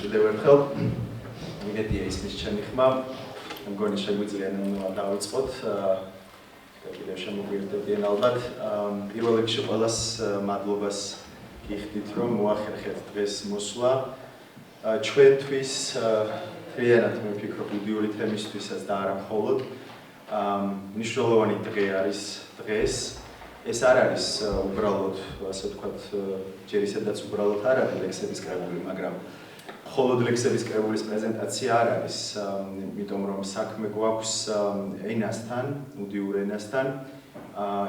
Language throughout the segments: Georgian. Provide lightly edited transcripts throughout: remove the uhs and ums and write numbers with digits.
კიდევ ერთხელ იმედია ისმის ჩემი ხმა მგონი შეგვიძლია ნელ-ნელა დავიწყოთ და კიდევ შემოგვიერთებიან ალბათ პირველ რიგში ყველას მადლობას გიხდით რომ მოახერხეთ დღეს მოსვლა ჩვენთვის თლიანად მე ვფიქრობ უდიური თემისთვისაც და არა მხოლოდ მნიშვნელოვანი დღე არის დღეს ეს არ არის უბრალოდ ასე ვთქვათ ჯერ ისედაც უბრალოდ არ არის ლექსების კრებული მაგრამ მხოლოდ ლექსების კრებულის პრეზენტაცია არ არის იმიტომ რომ საქმე გვაქვს ენასთან უდიურ ენასთან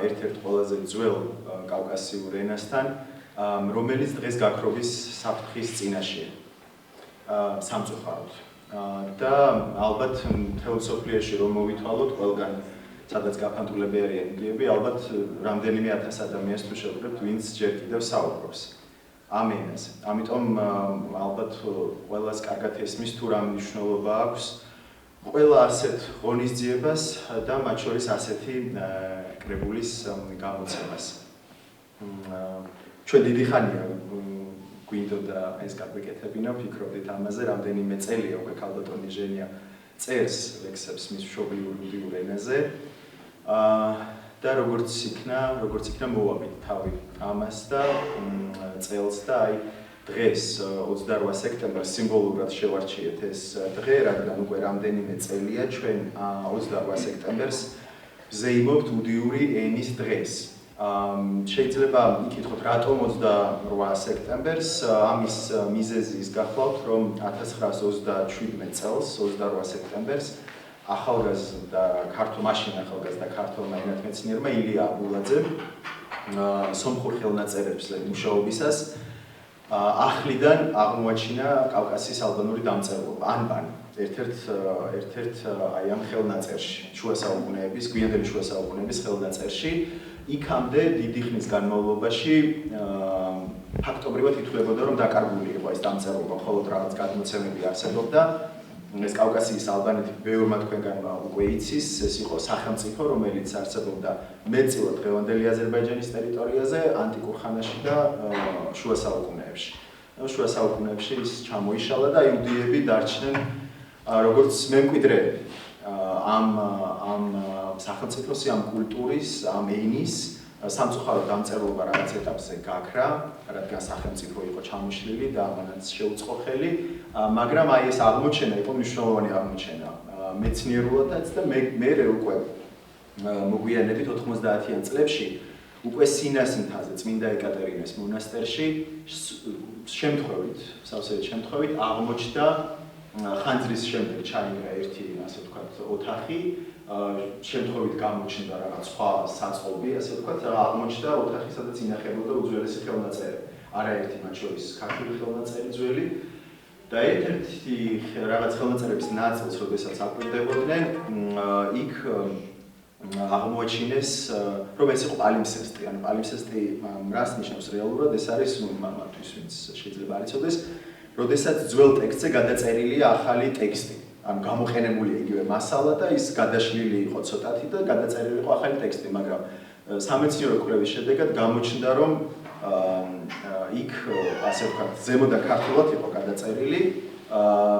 ერთ-ერთ ყველაზე ძველ კავკასიურ ენასთან რომელიც დღეს გაქრობის საფრთხის წინაშეა სამწუხაროდ და ალბათ მთელ მსოფლიოში რომ მოვითვალოთ ყველგან სადაც გაფანტულები არიან ინდიები, ალბათ რამდენიმე ათას ადამიანს თუ შევხვდებით, ვინც ჯერ კიდევ საუბრობს ამ ენაზე. ამიტომ ალბათ ყველას კარგად ესმის თუ რა მნიშვნელობა აქვს ყველა ასეთ ღონისძიებას და მათ შორის ასეთი კრებულის გამოცემას. ჩვენ დიდი ხანია გვინდოდა ეს გაგვეკეთებინა, ვფიქრობდით ამაზე, რამდენიმე წელია უკვე ქალბატონი ჟენია წერს ლექსებს მის მშობლიურ უდიურ ენაზე. და როგორც იქნა მოვაბით თავი ამას და წელს და აი დღეს 28 სექტემბერს სიმბოლურად შევარჩიეთ ეს დღე, რადგან უკვე რამდენიმე წელია ჩვენ 28 სექტემბერს ვზეიმობთ უდიური ენის დღეს. შეიძლება იკითხოთ რატომ 28 სექტემბერს, ამის მიზეზი ის გახლავთ, რომ 1937 წელს 28 სექტემბერს ახალგაზრდა ქართველმა ენათმეცნიერმა ილია აბულაძემ სომხურ ხელნაწერებზე მუშაობისას ახლიდან აღმოაჩინა კავკასიის ალბანური დამწერლობა ანბანი ერთ-ერთ აი ამ ხელნაწერში შუა საუკუნეების გვიანდელი შუა საუკუნეების ხელნაწერში იქამდე დიდი ხნის განმავლობაში ფაქტობრივად ითვლებოდა რომ დაკარგული იყო ეს დამწერლობა მხოლოდ რაღაც გადმოცემები არსებობდა ეს კავკასიის ალბანეთი ბევრმა თქვენგანმა უკვე იცის, ეს იყო სახელმწიფო, რომელიც არსებობდა მეტწილად დღევანდელი აზერბაიჯანის ტერიტორიაზე, ანტიკურ ხანაში და შუა საუკუნეებში. შუა საუკუნეებში ის ჩამოიშალა და იუდეები დარჩნენ როგორც მემკვიდრეები ამ სახელმწიფოსი, ამ კულტურის, ამ ენის სამწუხაროდ დამწერლობა რაღაც ეტაპზე გაქრა, რადგან სახელმწიფო იყო ჩამოშლილი და ამანაც შეუწყო ხელი, მაგრამ აი ეს აღმოჩენა იყო მნიშვნელოვანი აღმოჩენა მეცნიერულადაც და მერე უკვე მოგვიანებით 90-იან წლებში უკვე სინას მთაზე წმინდა ეკატერინეს მონასტერში შემთხვევით, სავსებით შემთხვევით აღმოჩნდა ხანძრის შემდეგ ჩაიგრა ერთი ასე ვთქვათ ოთახი შემთხვევით გამოჩნდა რაღაც სხვა საწყობი, ასე ვთქვათ, აღმოჩნდა ოთახი, სადაც ინახებოდა უძველესი ხელნაწერი. არაერთი მათ შორის ქართული ხელნაწერი ძველი და ერთ-ერთი რაღაც ხელნაწერების ნაწილს, როდესაც აკვირდებოდნენ, იქ აღმოაჩინეს, რომ ეს იყო პალიმსესტი. ანუ პალიმსესტი რას ნიშნავს რეალურად? ეს არის მათთვის, ვინც შეიძლება არ იცოდეს, როდესაც ძველ ტექსტზე გადაწერილია ახალი ტექსტი. ანუ გამოყენებულია იგივე მასალა და ის გადაშლილი იყო ცოტათი და გადაწერილი იყო ახალი ტექსტი, მაგრამ სამეცნიერო კვლევის შედეგად გამოჩნდა, რომ იქ ასე ვთქვათ, ზემოდან ქართულად იყო გადაწერილი,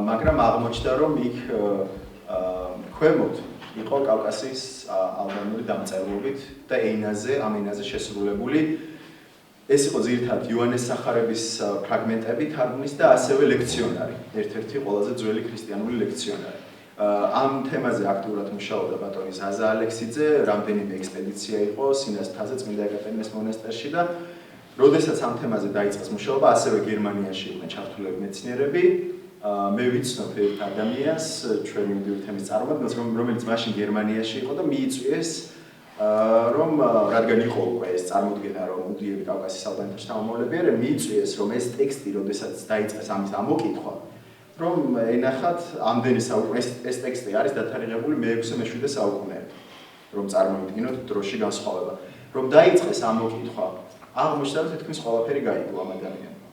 მაგრამ აღმოჩნდა, რომ იქ ქვემოთ იყო კავკასიის ალბანური დამწერლობით და ამ ენაზე შესრულებული ეს იყო ძირითადად იოანეს სახარების ფრაგმენტები თარგმნის და ასევე ლექციონარი, ერთ-ერთი ყველაზე ძველი ქრისტიანული ლექციონარი. ამ თემაზე აქტიურად მუშაობდა ბატონი ზაზა ალექსიძე, რამდენიმე ექსპედიცია იყო სინას მთაზე წმინდა ეკატერინეს მონასტერში და როდესაც ამ თემაზე დაიწყეს მუშაობა, ასევე გერმანიაში იყვნენ ჩართულები მეცნიერები. მე ვიცნობ ერთ ადამიანს, ჩვენი უდიური თემის წარმომადგენელს, რომელიც მაშინ გერმანიაში იყო და მიიწვიეს რომ რადგან იყო უკვე ეს წარმოდგენა რომ უდიები კავკასიის ალბანეთში შთამომავლები არიან, მიიწვიეს რომ ეს ტექსტი, როდესაც დაიწყეს ამის ამოკითხვა, რომ ენახათ ამდენი საუკუნე ეს ტექსტი არის დათარიღებული მე-6-მე-7 საუკუნეებში, რომ წარმოვიდგინოთ დროში განსხვავება. რომ დაიწყეს ამოკითხვა, აღმოჩნდა რომ თითქმის ყველაფერი გაიგო ამ ადამიანმა.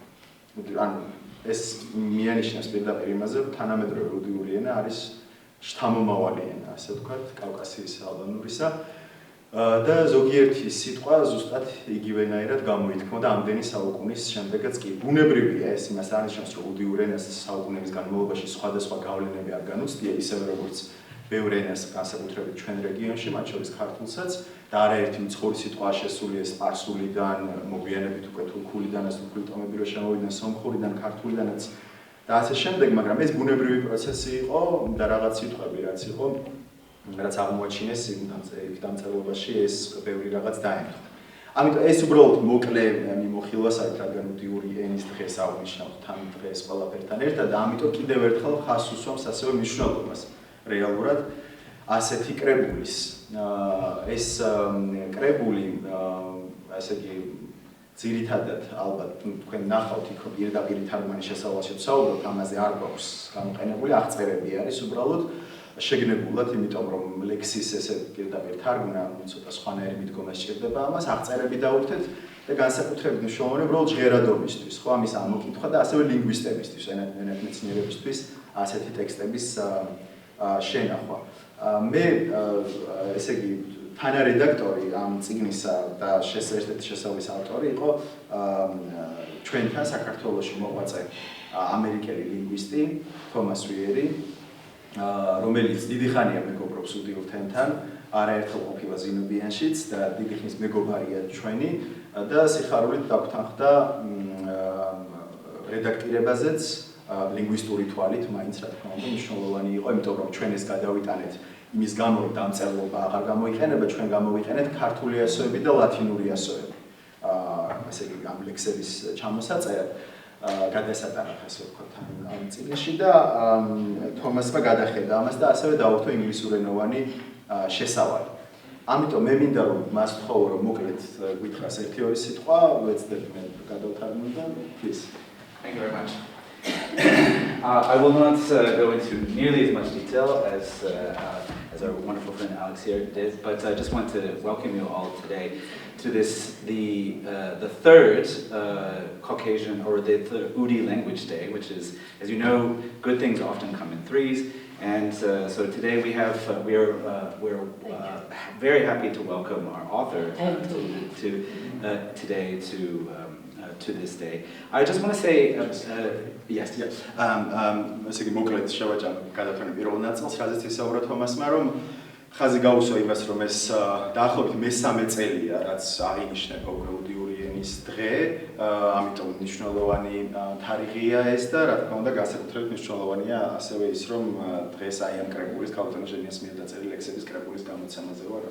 ანუ ეს მიანიშნებს პირდაპირ იმაზე, რომ თანამედროვე უდიური ენა არის შთამომავალი ენა, ასე ვთქვათ, კავკასიის ალბანურისა. და ზოგიერთი სიტყვა ზუსტად იგივენაირად გამოითქმოდა ამდენი საუკუნის შემდეგაც კი. ბუნებრივია ეს იმას არნიშნავს, რომ უდიურ ენას საუკუნეების განმავლობაში სხვადასხვა გავლენები არ განუცდია, ისევე როგორც ბევრ ენას განსაკუთრებით ჩვენ რეგიონში, მათ შორის ქართულსაც და არაერთი მცხოვრი სიტყვაა შესული სპარსულიდან, მოგვიანებით უკვე თურქულიდანაც, თურქული ტომები რო შემოვიდნენ, სომხურიდან, ქართულიდანაც და ასე შემდეგ, მაგრამ ეს ბუნებრივი პროცესი იყო და რაღაც სიტყვები რაც იყო, რაც აღმოაჩინეს იმ დამწერლობაში ეს ბევრი რაღაც დაემთხვა. ამიტომ ეს უბრალოდ მოკლე მიმოხილვას არის, რადგან უდიური ენის დღეს აღნიშნავთ თან დღეს ყველაფერთან ერთად და ამიტომ კიდევ ერთხელ ხაზს უსვამს ასევე მნიშვნელობას რეალურად ასეთი კრებულის. ეს კრებული, ასე იგი ძირითადად ალბათ თქვენ ნახავთ იქ რომ პირდაპირ თარგმანის შესავალში ვსაუბრობთ, ამაზე არ გვაქვს გამოყენებული აღწერები არის უბრალოდ შეგნებულად, იმიტომ რომ ლექსის ესე პირდაპირ თარგმნა ცოტა სხვანაირი მიდგომა სჭირდება ამას, აღწერები დავუხდეთ და განსაკუთრებით მნიშვნელოვანი უბრალოდ ჟღერადობისთვის, ხო, ამის ამოკითხვა და ასევე ლინგვისტებისთვის, ენათმეცნიერებისთვის ასეთი ტექსტების შენახვა. მე ესე იგი თანარედაქტორი ამ წიგნისა და ერთ-ერთი შესავლის ავტორი იყო ჩვენთან საქართველოში მოღვაწე ამერიკელი ლინგვისტი თომას ვიერი, რომელიც დიდი ხანია მეგობრობს უდიურ ენთან, არაერთხელ ყოფილა ზინობიანშიც და დიდი ხნის მეგობარია ჩვენი და სიხარულით დაგვთანხმდა რედაქტირებაზეც ლინგვისტური თვალით, მაინც რა თქმა უნდა მნიშვნელოვანი იყო, იმიტომ რომ ჩვენ ეს გადავიტანეთ იმის გამო, რომ დამწერლობა აღარ გამოიყენება, ჩვენ გამოვიყენეთ ქართული ასოები და ლათინური ასოები. ასე იგი ამ ლექსების ჩამოსაწერად გადასატანად ასე ვთქვათ ამ წიგნში და თომასმა გადახედა ამას და ასევე დაუხტო ინგლისურენოვანი შესავალი. ამიტომ მე მინდა რომ მას ვთხოვო რომ მოკლედ გითხრას ერთი-ორი სიტყვა, ვეცდებ მე გადავთარგმნო და please. Thank you very much. I will not go into nearly as much detail as our wonderful friend Alex here did, but I just want to welcome you all today to the third Caucasian or the Udi Language Day, which is, as you know, good things often come in threes, and so today we're very happy to welcome our author today to this day. I just want to say yes. ასე იგი მოკლედ შევაჯამებ გადათვალი პირველ ნაწილს, რაზეც ისაუბრა თომასმა, რომ ხაზი გაუსვა იმას, რომ ეს დაახლოებით მესამე წელია, რაც აღინიშნება უკვე უდიური ენის დღე, ამიტომ მნიშვნელოვანი თარიღია ეს და რა თქმა უნდა განსაკუთრებით მნიშვნელოვანია ასევე ის, რომ დღეს აი ამ კრებულის ქალბატონ ჟენიას მიერ დაწერილი ლექსების კრებულის გამოცემაზე ვარ.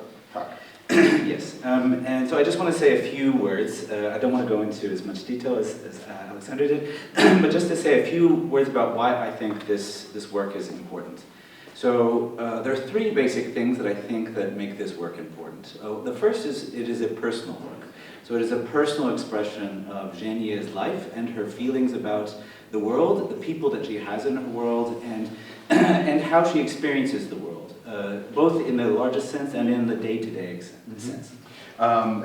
Yes, and so I just want to say a few words. I don't want to go into as much detail as Alexander did, but just to say a few words about why I think this work is important. So there are three basic things that I think that make this work important. The first is it is a personal work. So it is a personal expression of Zhenia's life and her feelings about the world, the people that she has in her world, and how she experiences the world, both in the largest sense and in the day-to-day sense.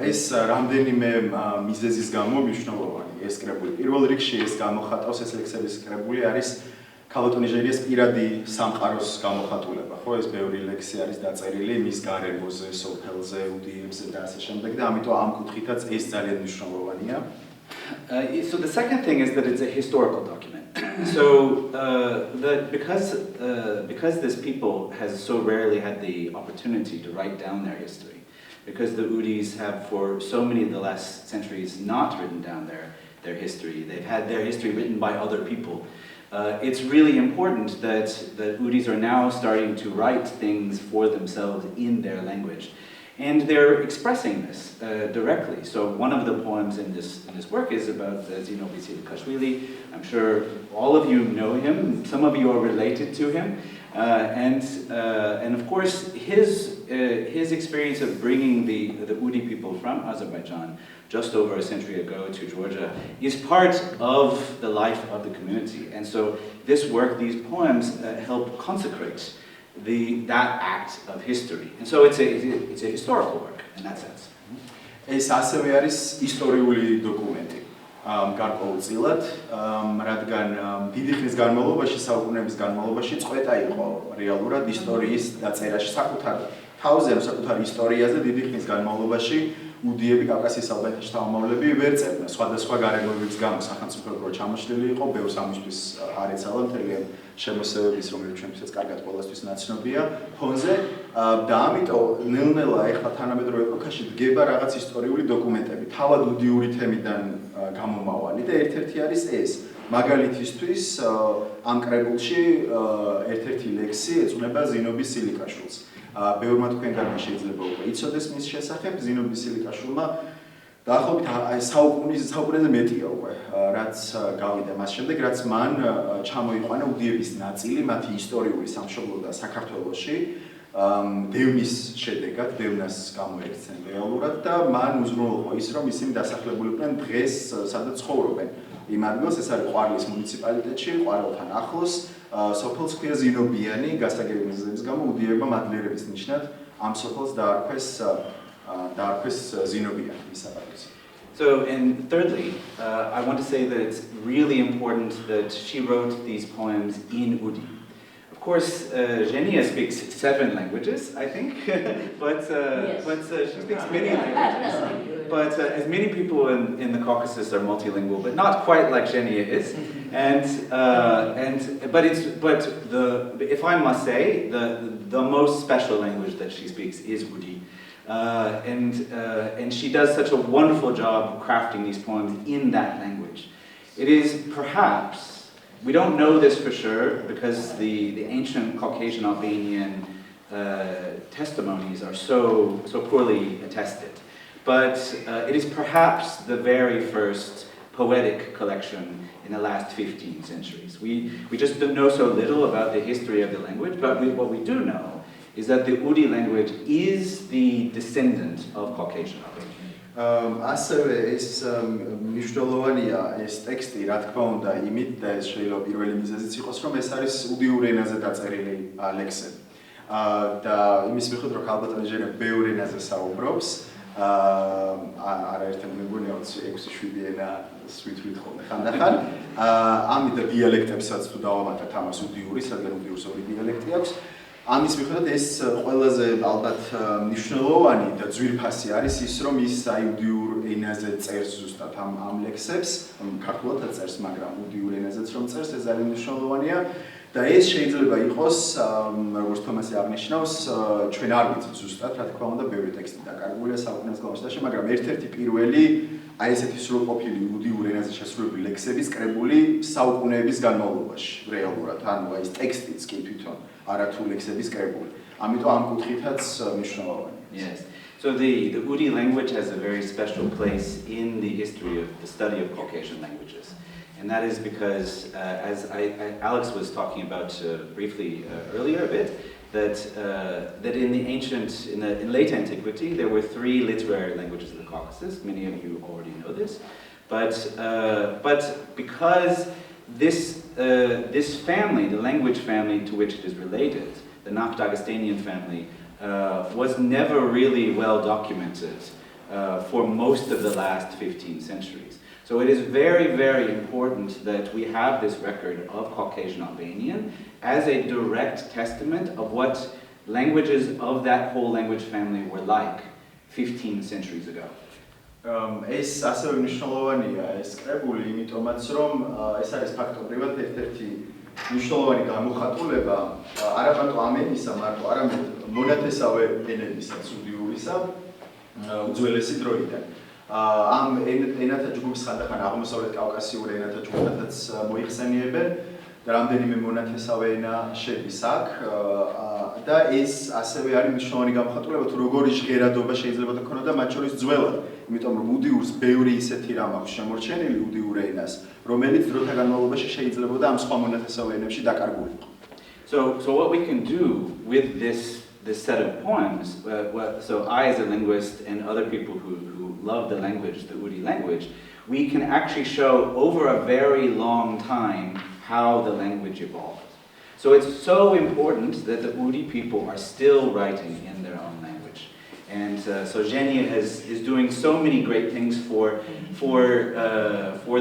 ეს რამდენიმე მიზეზის გამო მნიშვნელოვანი ეს კრებული. პირველ რიგში ეს გამოხატავს ეს ლექსების კრებული არის ქალბატონი ჟენიას პირადი სამყაროს გამოხატულება, ხო, ეს ბევრი ლექსი არის დაწერილი მის გარემოზე, სოფელზე, უდიებზე და ასე შემდეგ და ამიტომ ამ კუთხითაც ეს ძალიან მნიშვნელოვანია. So the second thing is that it's a historical document. So because this people has so rarely had the opportunity to write down their history, because the Udis have for so many of the last centuries not written down their history, they've had their history written by other people. It's really important that Udis are now starting to write things for themselves in their language. And they're expressing this directly. So one of the poems in this work is about Zino Kashvili. I'm sure all of you know him. Some of you are related to him. And of course, his experience of bringing the Udi people from Azerbaijan just over a century ago to Georgia is part of the life of the community. And so this work, these poems help consecrate that act of history. And so it's a historical work in that sense. ეს ასევე არის ისტორიული დოკუმენტი. გარკვეულწილად, რადგან დიდი ხნის განმავლობაში, საუკუნეების განმავლობაში წყვეტა იყო რეალურად ისტორიის დაწერაში საკუთარ თავზე ამ საკუთარ ისტორიაზე დიდი ხნის განმავლობაში უდიები კავკასიის ალბანეთის შთამომავლები ვერ წერდნენ. სხვადასხვა გარემოებების გამო სახელმწიფო რო ჩამოშლილი იყო, ბევრს ამისთვის არ ეცალა მთელი ამ შემოსევების, რომელიც ჩვენთვისაც კარგად ყოველთვის ნაცნობია ფონზე და ამიტომ ნელ-ნელა ეხლა თანამედროვე ეპოქაში დგება რაღაც ისტორიული დოკუმენტები, თავად უდიური თემიდან გამომავალი და ერთ-ერთი არის ეს. მაგალითისთვის ამ კრებულში ერთ-ერთი ლექსი ეძღვნება ზინობის სილიკაშვილს. ბევრმა თქვენგანმა შეიძლება უკვე იცოდეს მის შესახებ, ზინობის სილიკაშვილმა დაახლოებით საუკუნეზე მეტია უკვე, რაც გავიდა მას შემდეგ, რაც მან ჩამოიყვანა უდიების ნაწილი, მათი ისტორიული სამშობლო და საქართველოში, დევნის შედეგად, დევნას გამოექცნენ რეალურად და მან უზრუნველყო ის, რომ ისინი დასახლებულიყვნენ დღეს, სადაც ცხოვრობენ. იმ ადგილს ეს არის ყვარლის მუნიციპალიტეტში, ყვარელთან ახლოს, სოფელს ქვია ზინობიანი, გასაგები მიზეზების გამო უდიებმა მადლიერების ნიშნად ამ სოფელს დაარქვეს ზინობიანი მის საფარველზე. So, and thirdly, I want to say that it's really important that she wrote these poems in Udi. Of course, Zhenya speaks 7 languages, I think, but she speaks many languages. But as many people in the Caucasus are multilingual, but not quite like Zhenya is. But if I must say, the most special language that she speaks is Udi. And she does such a wonderful job crafting these poems in that language. It is perhaps, we don't know this for sure because the ancient Caucasian Albanian testimonies are so poorly attested. But it is perhaps the very first poetic collection in the last 15 centuries. We just don't know so little about the history of the language, but what we do know is that the Udi language is the descendant of Caucasian Albanian. ასევე ეს მნიშვნელოვანია ეს ტექსტი, რა თქმა უნდა, იმით და ეს შეიძლება პირველი მიზეზიც იყოს, რომ ეს არის უდიურ ენაზე დაწერილი ლექსები. და იმის მიხედვით, რომ ქალბატონი ჟენია ბევრ ენაზე საუბრობს, არაერთი მეგონია 6-7 ენა სვით ხოლმე ხანდახან. ამით და დიალექტებსაც თუ დავამატებთ ამას უდიურის, რადგან უდიურს ორი დიალექტი აქვს. ამის მიხედვით ეს ყველაზე ალბათ მნიშვნელოვანი და ძვირფასი არის ის, რომ ის უდიურ ენაზე წერს ზუსტად ამ ლექსებს, ქართულადაც წერს, მაგრამ უდიურ ენაზეც რომ წერს, ეს ძალიან მნიშვნელოვანია. და ეს შეიძლება იყოს, როგორც თომასი აღნიშნავს, ჩვენ არ ვიცით ზუსტად, რა თქმა უნდა, ბევრი ტექსტი დაკარგულია საუკუნეების განმავლობაში, მაგრამ ერთ-ერთი პირველი აი ესეთი სრულყოფილი უდიურ ენაზე შესრულებული ლექსების კრებული საუკუნეების განმავლობაში რეალურად, ანუ აი ეს ტექსტიც კი თვითონ არათუ ლექსების კრებული. ამიტომ ამ კუთხითაც მნიშვნელოვანია. Yes. So the Udi language has a very special place in the history of the study of Caucasian languages. And that is because, as Alex was talking about briefly earlier a bit, that in late antiquity, there were 3 literary languages of the Caucasus. Many of you already know this, but because this family, the language family to which it is related, the Nakh-Dagestanian family, was never really well documented for most of the last 15 centuries. So it is very, very important that we have this record of Caucasian Albanian as a direct testament of what languages of that whole language family were like 15 centuries ago. ეს ასევე მნიშვნელოვანია ეს კრებული, იმიტომაც რომ ეს არის ფაქტობრივად ერთ-ერთი მნიშვნელოვანი გამოხატულება არა მარტო ამ ენისა, არამედ მონათესავე ენებისაც უდიურისა უძველესი დროიდან. ამ ენათა ჯგუფის ხანდახან აღმოსავლეთ კავკასიურ ენათა ჯგუფთაც მოიხსენიებენ და რამდენიმე მონათესავე ენა შედის აქ და ეს ასევე არის მნიშვნელოვანი გამოხატულება თუ როგორი ჟღერადობა შეიძლება ქონოდა მათ შორის ძველად, იმიტომ რომ უდიურს ბევრი ისეთი რამ აქვს შემორჩენილი უდიურ ენას, რომელიც დროთა განმავლობაში შეიძლებოდა ამ სხვა მონათესავე ენებში დაკარგულიყო. So what we can do with this set of poems, so I as a linguist and other people who love the language, the Udi language, we can actually show over a very long time how the language evolved. So it's so important that the Udi people are still writing in their own language. And so Zhenya is doing so many great things for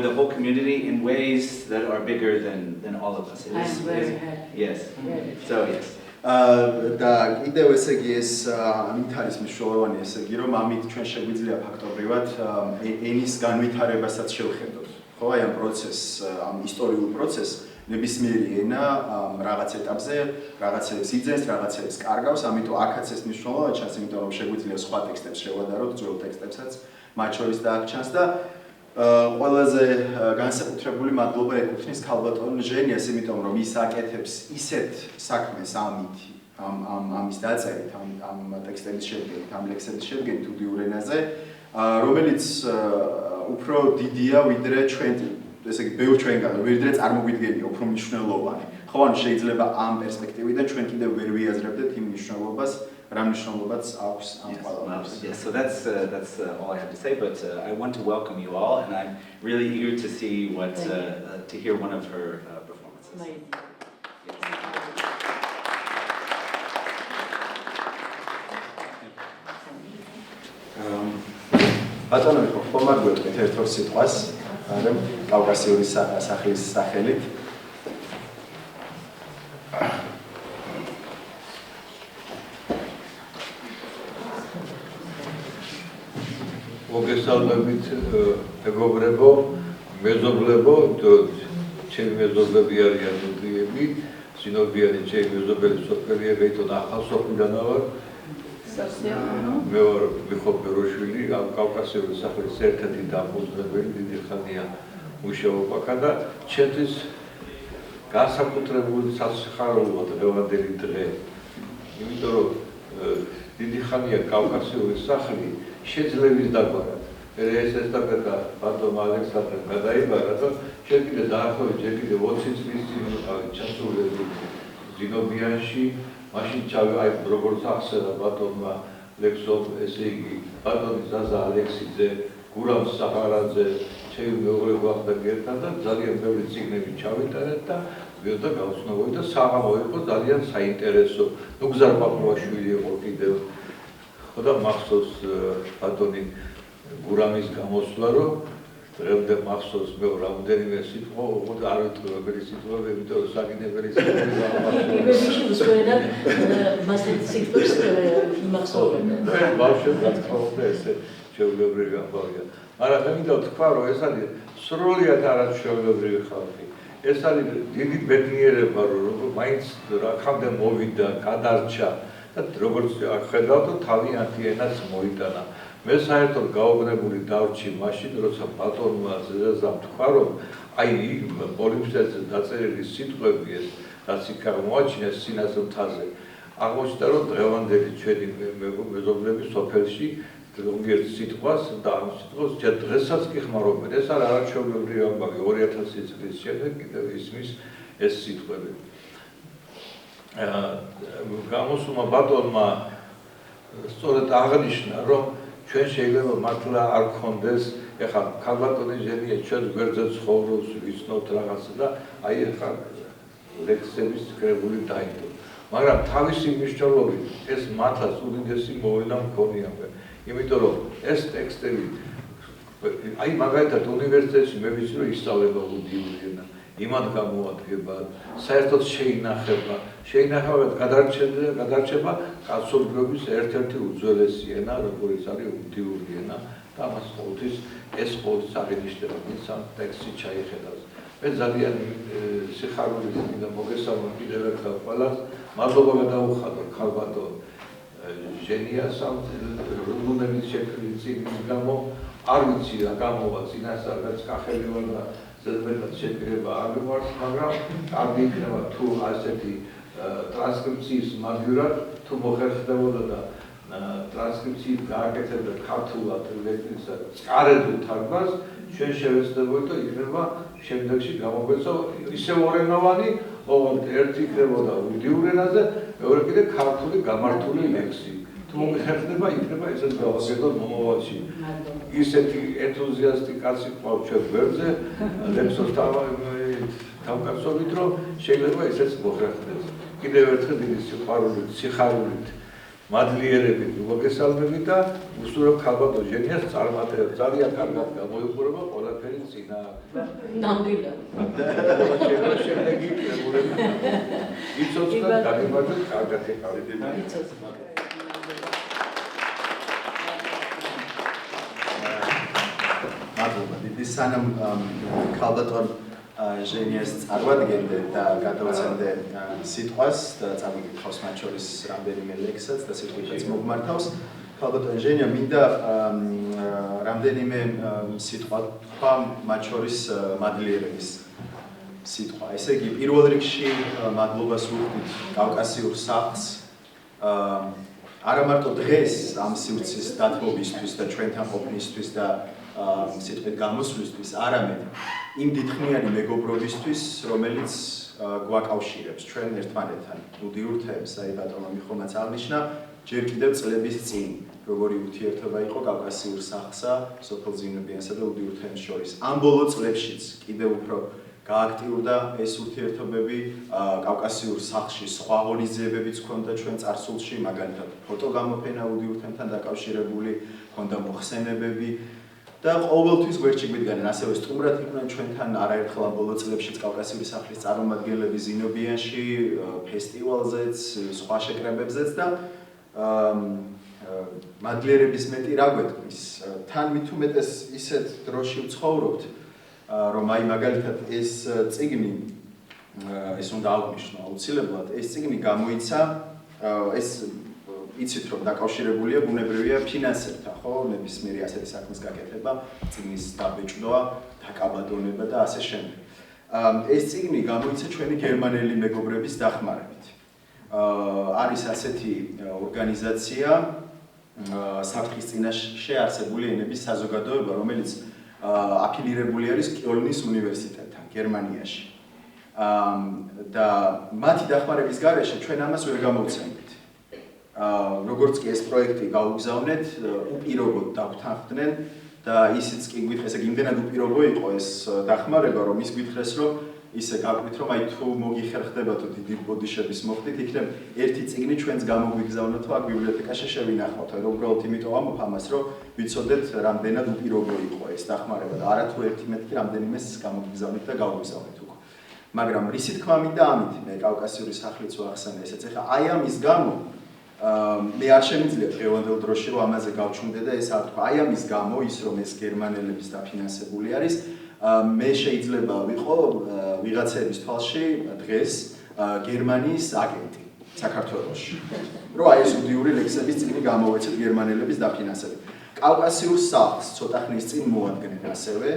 the whole community in ways that are bigger than all of us. I'm very happy. Yes. So yes. და კიდევ ესე იგი ეს ამით არის მნიშვნელოვანი ესე იგი რომ ამით ჩვენ შეგვიძლია ფაქტობრივად ენის განვითარებასაც შევხედოთ. ხო, აი ამ პროცესს, ამ ისტორიულ პროცესს ნებისმიერი ენა რაღაც ეტაპზე რაღაცებს იძენს, რაღაცებს კარგავს, ამიტომ აქაც ეს მნიშვნელოვანი ჩანს, იმიტომ რომ შეგვიძლია სხვა ტექსტებს შევადაროთ, ძველ ტექსტებსაც, მათ შორის და აქ ჩანს და ყველაზე განსაკუთრებული მადლობა ეკუთვნის ქალბატონ ჟენიას, იმიტომ რომ ის აკეთებს ისეთ საქმეს ამის დაწერით, ამ ტექსტების შედგენით, ამ ლექსების შედგენით უდიურ ენაზე, რომელიც უფრო დიდია ვიდრე ჩვენ, ესე იგი ბევრ ჩვენგან, ვიდრე წარმოგვიდგენია, უფრო მნიშვნელოვანი. ხო, ანუ შეიძლება ამ პერსპექტივიდან ჩვენ კიდევ ვერ ვიაზრებდეთ იმ მნიშვნელობას, რა მნიშვნელობაც აქვს ამ ყველაფერს. Yes, so that's all I have to say, but I want to welcome you all, and I'm really eager to see to hear one of her performances. ბატონო, ხომ გვეტყვით ერთ-ორ სიტყვას, მაგრამ კავკასიური სახლის სახელით. მოგესალმებით მეგობრებო, მეზობლებო, ჩემი მეზობლები არიან უდიები, სინოდიანი ჩემი მეზობელი სოფელია, ბეიტონ ახალსოფლიდან ვარ. მე ვარ მიხო ბეროშვილი, კავკასიური სახლის ერთ-ერთი დამფუძნებელი, დიდი ხანია მუშაობ აქ და ჩემთვის განსაკუთრებული სასიხარულოა დღევანდელი დღე. იმიტომ რომ დიდი ხანია კავკასიური სახლი შეძლების დაგვარად. ეს ესტაფეტა ბატონ ალექსანდრემ გადაიბარა და შენ კიდე დაახლოებით ჯერ კიდევ 20 წლის წინ ვიყავით ჩასულები ზინობიანში, მაშინ აი როგორც ახსენა ბატონმა ლექსომ, ესე იგი ბატონი ზაზა ალექსიძე, გურამ საფარაძე, ჩემი მეუღლე გვახდა ერთად და ძალიან ბევრი წიგნები ჩავიტანეთ და ვიოდა გავცნობოდი და საღამო იყო ძალიან საინტერესო. ნუ გზარ პაპუაშვილი იყო კიდევ. ხო და მახსოვს ბატონი გურამის გამოსვლა, რომ დღემდე მახსოვს მე რამდენიმე სიტყვა, უბრალოდ არ ვიტყვი როგორი სიტყვები, იმიტომ რომ საგინებელი სიტყვები გამოსვლა. მასეთ სიტყვებს იმახსოვრებდა. ბავშვებს რა თქმა უნდა ესე ჩვეულებრივი ამბავია. მაგრამ მე მინდა ვთქვა, რომ ეს არის სრულიად არაჩვეულებრივი ხალხი. ეს არის დიდი ბედნიერება, რომ მაინც რაკამდე მოვიდა, გადარჩა და როგორც ხედავთ, თავიანთი ენაც მოიტანა. მე საერთოდ გაუგნებული დავრჩი მაშინ, როცა ბატონმა ზეზამ თქვა, რომ აი პოლიფსაზე დაწერილი სიტყვები ეს, რაც იქ აღმოაჩინეს სინას მთაზე, აღმოჩნდა, რომ დღევანდელი ჩვენი მეზობლები სოფელში ზოგიერთ სიტყვას და ამ სიტყვას დღესაც კი ხმარობენ. ეს არ არაჩვეულებრივი ამბავი, 2000 წლის შემდეგ კიდევ ისმის ეს სიტყვები. გამოსულმა ბატონმა სწორედ აღნიშნა, რომ ჩვენ შეიძლება მართლა არ გქონდეს, ეხლა ქალბატონი ჟენია ჩვენ გვერდზე ცხოვრობს, ვიცნობთ რაღაცა და აი ეხლა ლექსების კრებული დაიდო. მაგრამ თავისი მნიშვნელობით ეს მართლაც უდიდესი მოვენა მქონიაო. იმიტომ რომ ეს ტექსტები აი მაგალითად უნივერსიტეტში მე ვიცი რომ ისწავლება უდიური ენა, იმად გამოადგება, საერთოდ შეინახება გადარჩება კაცობრიობის ერთ-ერთი უძველესი ენა, როგორც არის უდიური ენა და ამას ყოველთვის ეს ყოველთვის აღინიშნება, ვინც ამ ტექსტში ჩაიხედავს. მე ძალიან სიხარულით მინდა მოგესალმო კიდევ ერთხელ ყველას, მადლობა გადაუხადო ქალბატონ ჟენიას ამ რუნუნების შექმნილი წიგნის გამო, არ ვიცი რა გამოვა წინასწარ კახელი ვარ და ზედმეტად შეპირება არ მიყვარს, მაგრამ კარგი იქნება თუ ასეთი ტრანსკრიფციის მაგივრად თუ მოხერხდებოდა და ტრანსკრიფციით გააკეთებდა ქართულად ლექსისა წყარებულ თარგმანს, ჩვენ შევეცდებოდით და იქნება შემდეგში გამოგვეცა ისევ ორენოვანი, ოღონდ ერთი იქნებოდა უდიურ ენაზე, მეორე კიდე ქართული გამართული ლექსი. თუ მოხერხდება, იქნება ესეც გავაკეთოთ მომავალში. ისეთი ენთუზიასტი კაცი ყავს ჩვენ გვერდზე, ლექსოს თავკაცობით, რომ შეიძლება ესეც მოხერხდეს. კიდევ ერთხელ დიდი სიხარულით მადლიერებით მოგესალმებით და უსურვებ ქალბატონ ჟენიას წარმატებებს. ძალიან კარგად გამოიყურება ყველაფერი. წინა ნამდვილად. შემდეგი კრებულები იცოცხლად დაგებადეთ კარგად ეკავით. მადლობა დიდი სანამ ქალბატონ ჟენიას წარვადგენდე და გადავაცემდე სიტყვას და წამოგითხავს მათ შორის რამდენიმე ლექსსაც და სიტყვითაც მოგმართავს ქალბატონ ჟენია მინდა რამდენიმე სიტყვა თქვა მათ შორის მადლიერების სიტყვა ესე იგი პირველ რიგში მადლობას ვუხდით კავკასიურ სახლს არა მარტო დღეს ამ სივრცის დათმობისთვის და ჩვენთან ყოფნისთვის და სიტყვით გამოსვლისთვის, არამედ იმ დიდხნიანი მეგობრობისთვის, რომელიც გვაკავშირებს ჩვენ ერთმანეთთან. მუდიურ თემს, აი ბატონო მიხომაც აღნიშნა, ჯერ კიდევ წლების წინ, როგორი ურთიერთობა იყო კავკასიურ სახლსა, სოფელ ზინებიანსა და მუდიურ თემს შორის. ამ ბოლო წლებშიც კიდევ უფრო გააქტიურდა ეს ურთიერთობები კავკასიურ სახლში, სხვა ღონისძიებებიც ჰქონდა ჩვენ წარსულში, მაგალითად ფოტოგამოფენა მუდიურ თემთან დაკავშირებული, ჰქონდა მოხსენებები. და ყოველთვის გვერდში გვიდგნენ ასევე სტუმრად იყვნენ ჩვენთან არაერთხელ ამ ბოლო წლებშიც კავკასიური სახლის წარმომადგენლები ზინობიანში, ფესტივალზეც, სხვა შეკრებებზეც და მადლიერების მეტი რა გვეთქმის. თან მით უმეტეს ისეთ დროში ვცხოვრობთ, რომ აი მაგალითად ეს წიგნი ეს უნდა აღვნიშნო აუცილებლად, ეს წიგნი გამოიცა ეს იცით რომ დაკავშირებულია ბუნებრივია ფინანსებთან, ხო, ნებისმიერი ასეთი საქმის გაკეთება, წიგნის დაბეჭდვა, დაკაბადონება და ასე შემდეგ. ეს წიგნი გამოიცა ჩვენი გერმანელი მეგობრების დახმარებით. არის ასეთი ორგანიზაცია, საფრთხის წინაშე არსებული ენების საზოგადოება, რომელიც აფილირებული არის კიოლნის უნივერსიტეტთან, გერმანიაში. და მათი დახმარების გარეშე ჩვენ ამას ვერ გამოვცემთ. როგორც კი ეს პროექტი გაუგზავნეთ, უპირობოდ დაგვთანხმდნენ და ისიც კი გითხრეს, ეგ იმდენად უპირობო იყო ეს დახმარება, რომ ის გითხრეს, რომ ისე გაგვით, რომ აი თუ მოგიხერხდებათო დიდი ბოდიშების მოხდით, იქნებ ერთი წიგნი ჩვენს გამოგვიგზავნოთო აქ ბიბლიოთეკაში შევინახავთ, რომ უბრალოდ იმიტომ ამბობ ამას, რომ ვიცოდეთ, რამდენად უპირობო იყო ეს დახმარება და არათუ ერთი მეთქი რამდენიმეს გამოგიგზავნით და გავუგზავნით უკვე. მაგრამ რისი თქმა მინდა ამით, მე კავკასიური სახლიც ვახსენე, ესეც ეხლა აი ამის გამო მე არ შემიძლია დღევანდელ დროში რომ ამაზე გავჩუმდე და ეს არ თქვა. აი ამის გამო ის რომ ეს გერმანელების დაფინანსებული არის, მე შეიძლება ვიყო ვიღაცების თვალში დღეს გერმანიის აგენტი საქართველოში. რომ აი ეს უდიური ლექსების წიგნი გამოვეცეთ გერმანელების დაფინანსებით. კავკასიურ სახლს ცოტა ხნის წინ მოადგენენ ასევე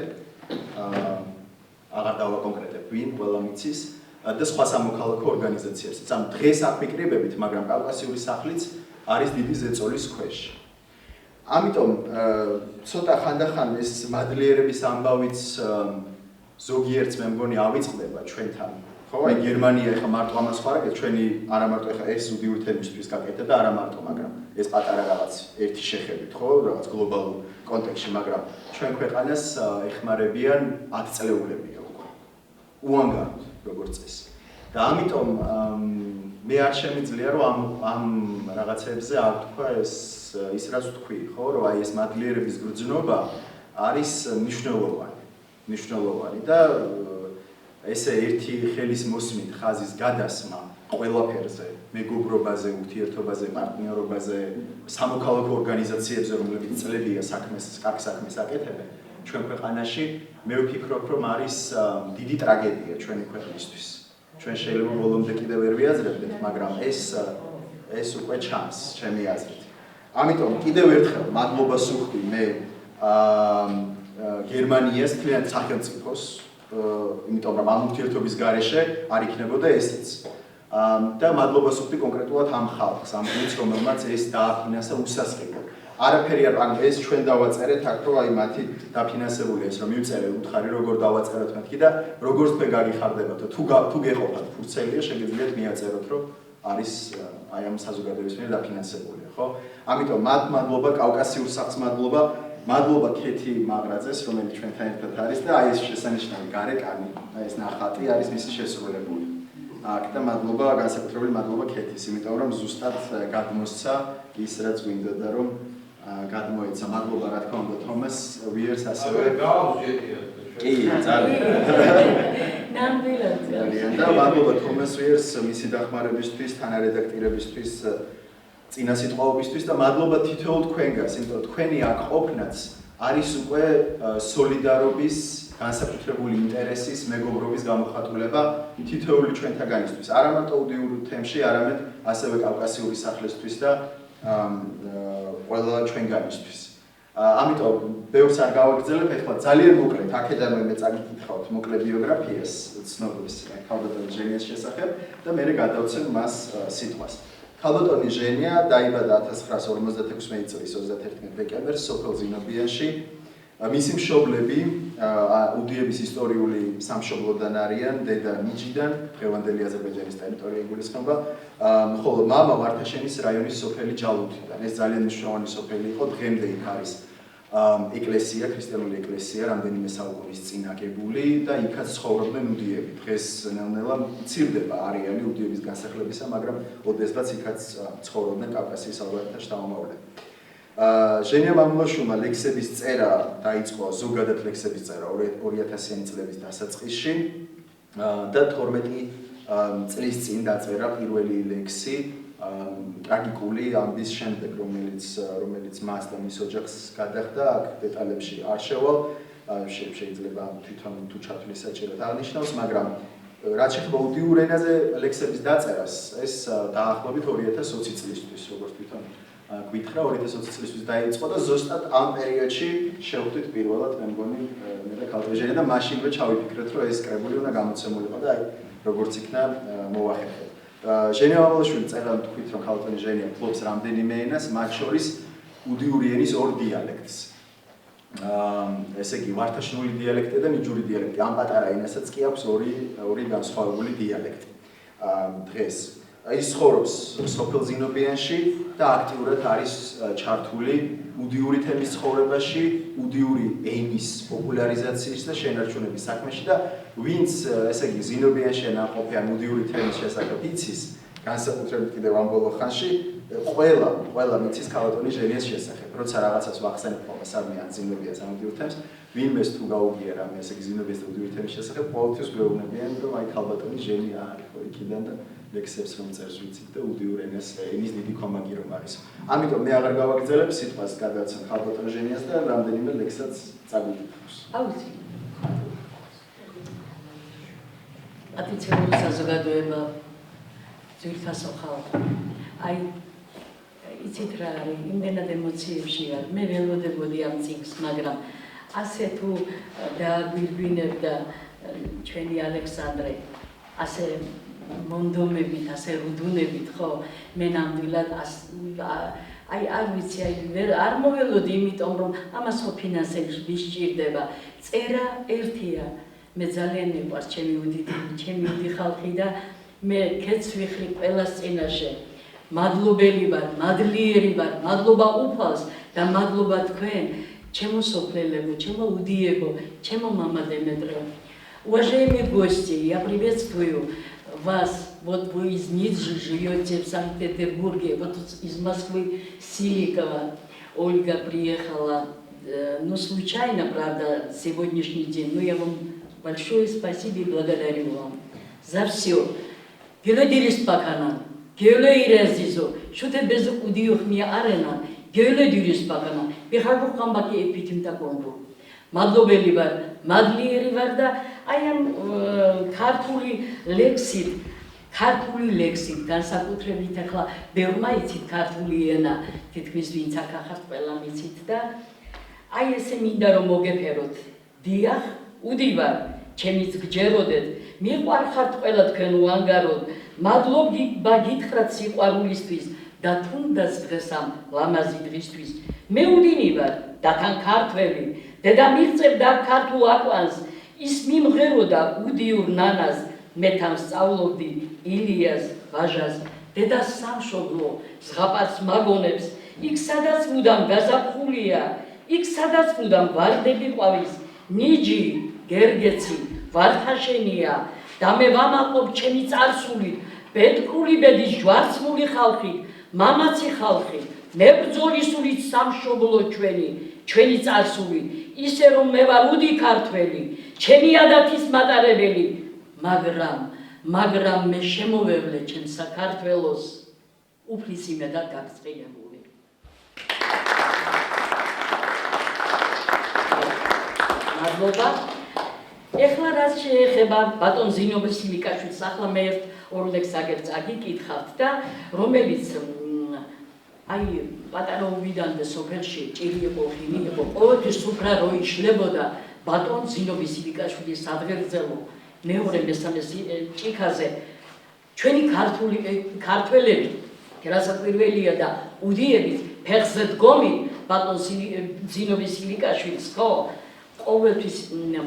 აღარ დავაკონკრეტებ ვინ, ყველა მიცის და სხვა სამოქალაქო ორგანიზაციებიც. ამ დღეს აფიქრებებით, მაგრამ კავკასიური სახლიც არის დიდი ზეწოლის ქვეშ. ამიტომ ცოტა ხანდახან ეს მადლიერების ამბავიც ზოგიერთს მე მგონი ავიწყდება ჩვენთან. ხო, აი გერმანია ეხა მარტო ამას ხარაგეთ, ჩვენი არა მარტო ეხა ეს უდიურ თემისთვის გაკეთდა და არა მარტო, მაგრამ ეს პატარა რაღაც ერთი შეხებით, ხო, რაღაც გლობალურ კონტექსტში, მაგრამ ჩვენ ქვეყანას ეხმარებიან 10 წლეულები უკვე. უანგაროდ როგორც წესი. და ამიტომ მე არ შემიძლია რომ ამ რაღაცებზე არ თქვა ის რაც თქვი, ხო, რომ აი ეს მადლიერების გრძნობა არის მნიშვნელოვანი და ესე ერთი ხელის მოსმით ხაზის გადასმა ყველაფერზე, მეგობრობაზე, ურთიერთობაზე, პარტნიორობაზე, სამოქალაქო ორგანიზაციებზე, რომლებიც წლებია კარგ საქმეს აკეთებენ ჩვენ ქვეყანაში, მე ვფიქრობ, რომ არის დიდი ტრაგედია ჩვენი ქვეყნისთვის. ჩვენ შეიძლება ბოლომდე კიდევ ვერ ვიაზრებდეთ, მაგრამ ეს უკვე ჩანს ჩემი აზრით. ამიტომ კიდევ ერთხელ მადლობას ვუხდი მე გერმანიას თლიან სახელმწიფოს, იმიტომ რომ ამ ურთიერთობის გარეშე არ იქნებოდა ესეც. და მადლობას ვუხდი კონკრეტულად ამ ხალხს, ამ გუნდს, რომელმაც ეს დააფინანსა უსასყიდლოდ. არაფერი არ ანუ ეს ჩვენ დავაწერეთ აქ რომ აი მათი დაფინანსებული ეს რომ მივწერე უთხარი როგორ დავაწეროთ მათი და როგორც თქვენ გაგიხარდებათ თუ გეყოფათ ფურცელია შეგიძლიათ მიაწეროთ რომ არის აი ამ საზოგადოების მიერ დაფინანსებულია ხო ამიტომ მათ მადლობა კავკასიურ სახლს მადლობა ქეთი მაღრაძეს რომელიც ჩვენთან ერთად არის და აი ეს შესანიშნავი გარეკანი აი ეს ნახატი არის მისი შესრულებული აქ და მადლობა განსაკუთრებული მადლობა ქეთის იმიტომ რომ ზუსტად გადმოსცა ის რაც გვინდოდა რომ გადმოეცა მადლობა რა თქმა უნდა თომას ვიერს ასევე კი, ძალიან. ნამდვილად. და მადლობა თომას ვიერს მისი დახმარებისთვის, თანარედაქტირებისთვის, წინასიტყვაობისთვის და მადლობა თითოეულ თქვენგანს, იმიტომ რომ თქვენი აქ ყოფნაც არის უკვე სოლიდარობის, განსაკუთრებული ინტერესის, მეგობრობის გამოხატულება თითოეული ჩვენთაგანისთვის. არა მარტო უდიურ თემში, არამედ ასევე კავკასიური სახლისთვის და ყველა ჩვენგანისთვის. ამიტომ ბევრს არ გავაგრძელებ, ეხლა ძალიან მოკლედ აქედანვე მე წაგიკითხავთ მოკლე ბიოგრაფიას ცნობების ქალბატონ ჟენიას შესახებ და მე გადავცემ მას სიტყვას. ქალბატონი ჟენია დაიბადა 1956 წლის 31 დეკემბერს სოფელ ზინობიანში. მისი მშობლები უდიების ისტორიული სამშობლოდან არიან, დედა ნიჭიდან, დღევანდელი აზერბაიჯანის ტერიტორია იგულისხმება, ხოლო მამა ვართაშენის რაიონის სოფელი ჯალუთიდან. ეს ძალიან მნიშვნელოვანი სოფელი იყო, დღემდე იქ არის ეკლესია, ქრისტიანული ეკლესია, რამდენიმე საუკუნის წინ აგებული და იქაც ცხოვრობდნენ უდიები. დღეს ნელ-ნელა მცირდება არეალი უდიების განსახლებისა, მაგრამ ოდესღაც იქაც ცხოვრობდნენ კავკასიის ალბათთა შთამომავლები. ჟენია მამულაშვილმა ლექსების წერა დაიწყო, ზოგადად ლექსების წერა 2000-იანი წლების დასაწყისში და 12 წლის წინ დაწერა პირველი ლექსი ტრაგიკული ამბის შემდეგ, რომელიც მას და მის ოჯახს გადახდა, აქ დეტალებში არ შევალ, შეიძლება თვითონ თუ ჩათვლის საჭიროდ აღნიშნავს, მაგრამ რაც შეეხება უდიურ ენაზე ლექსების დაწერას, ეს დაახლოებით 2020 წლისთვის, როგორც თვითონ გვითხრა 2020 წლისთვის დაიწყო და ზუსტად ამ პერიოდში შევხვდით პირველად მე მგონი მე და ქალბატონ ჟენია და მაშინვე ჩავიფიქრეთ, რომ ეს კრებული უნდა გამოცემულიყო და აი როგორც იქნა მოვახერხეთ. ჟენია მამულაშვილი წერდა თქვით, რომ ქალბატონი ჟენია ფლობს რამდენიმე ენას, მათ შორის უდიური ენის ორ დიალექტს. ესე იგი, ვართაშნული დიალექტი და ნიჯური დიალექტი. ამ პატარა ენასაც კი აქვს ორი განსხვავებული დიალექტი. დღეს ის ცხოვრობს სოფელ ზინობიანში და აქტიურად არის ჩართული უდიური თემის ცხოვრებაში, უდიური ენის პოპულარიზაციის და შენარჩუნების საქმეში და ვინც, ესე იგი, ზინობიანში ნაყოფი ან უდიური თემის შესახებ იცის, განსაკუთრებით კიდევ ამ ბოლო ხანში, ყველა მიცის ქალბატონი ჟენიას შესახებ. როცა რაღაცას ვახსენებ ხოლმე ან ზინობიას ან უდიურ თემს, ვინმეს თუ გაუგია რამე, ესე იგი, ზინობიას და უდიური თემის შესახებ, ყოველთვის გვეუბნებიან, რომ აი ქალბატონი ჟენია არის ხო იქიდან და ლექსებს რომ წერს ვიცით და უდიურ ენის დიდი კომაგი რომ არის. ამიტომ მე აღარ გავაგრძელებ სიტყვას გადავცემ ქალბატონ ჟენიას და რამდენიმე ლექსსაც წაგიკითხავს. აუცი. ატიცებული საზოგადოება ძირითადად ხალხი. აი იცით რა არის, იმდენად ემოციებში ვარ. მე ველოდებოდი ამ წიგნს, მაგრამ ასე თუ დააგვირგვინებდა ჩვენი ალექსანდრე, ასე მონდომებით, ასე რუდუნებით, ხო, მე ნამდვილად აი არ ვიცი, არ მოველოდი, იმიტომ რომ ამას ხო ფინანსები სჭირდება. წერა ერთია. მე ძალიან მიყვარს ჩემი უდი ხალხი და მე ქეთს ვიხრი ყველას წინაშე. მადლობელი ვარ, მადლიერი вар, მადლობა უფალს და მადლობა თქვენ, ჩემო сопленებო, ჩემო удиебо, ჩემო мама Деметра. Уважаемые гости, я приветствую вас. Вот вы из Ниджи живете в Санкт-Петербурге, вот из Москвы Силикова. Ольга приехала, ну случайно, правда, сегодняшний день, но я вам большое спасибо и благодарю вам за все. Гелодирис пакана, гелоирезизо, что ты без удиохмия арена, гелодирис пакана, бихарбу камбаки эпитим такомбу. Мадлобели вар, мадლიери вар да, аям ქართული ლექსით განსაკუთრებით ახლა ბევრმა იცით ქართული ენა, თითქმის ვინც აქ ახართ ყველა მიცით და აი ესე მინდა რომ მოგეფეროთ. დიახ, უდივარ, ჩემიც გჯეროდეთ, მიყვარხართ ყველა თქვენ უანგაროდ. მადლობა გითხრათ სიყვარულისთვის და თუნდაც დღეს ამ ლამაზი დღისთვის. მე უდინი ვარ და თან ქართველი, დედა მიღწევდა ქართულ აკვანს, ის მიმღეროდა უდიურ ნანას, მე თან სწავლობდი ილიას ვაჟას, დედა სამშობლო, ზღაპარს მაგონებს, იქ სადაც მუდამ გაზაფხულია, იქ სადაც მუდამ ვარდები ყვავის, ნიჯი, გერგეცი, ვარდხაშენია და მე ვამაყობ ჩემი წარსულით, ბედკრული ბედის ჯვარცმული ხალხით, მამაცი ხალხი, მებრძოლი სულით სამშობლო ჩვენი წარსული, ისე რომ მე ვარ უდი ქართველი, ჩემი ადათის მატარებელი, მაგრამ მე შემოვევლე ჩემ საქართველოს უფლის იმედად გაგწყინებული. მადლობა. ეხლა რაც შეეხება ბატონ ზინობრ სილიკაშვილს, ახლა მე ორ ლექს აგერ წაგიკითხავთ და რომელიც აი პატარა უბიდანდა სოფელში ჭირი იყო, ხინი იყო, ყოველთვის სუფრა რო იშლებოდა ბატონ ზინობრ სილიკაშვილის სადღერძელო მეორე მესამე ჭიქაზე ჩვენი ქართველები რასაკვირველია და უდიებით ფეხზე დგომი ბატონ ზინობრ სილიკაშვილს ხო ყოველთვის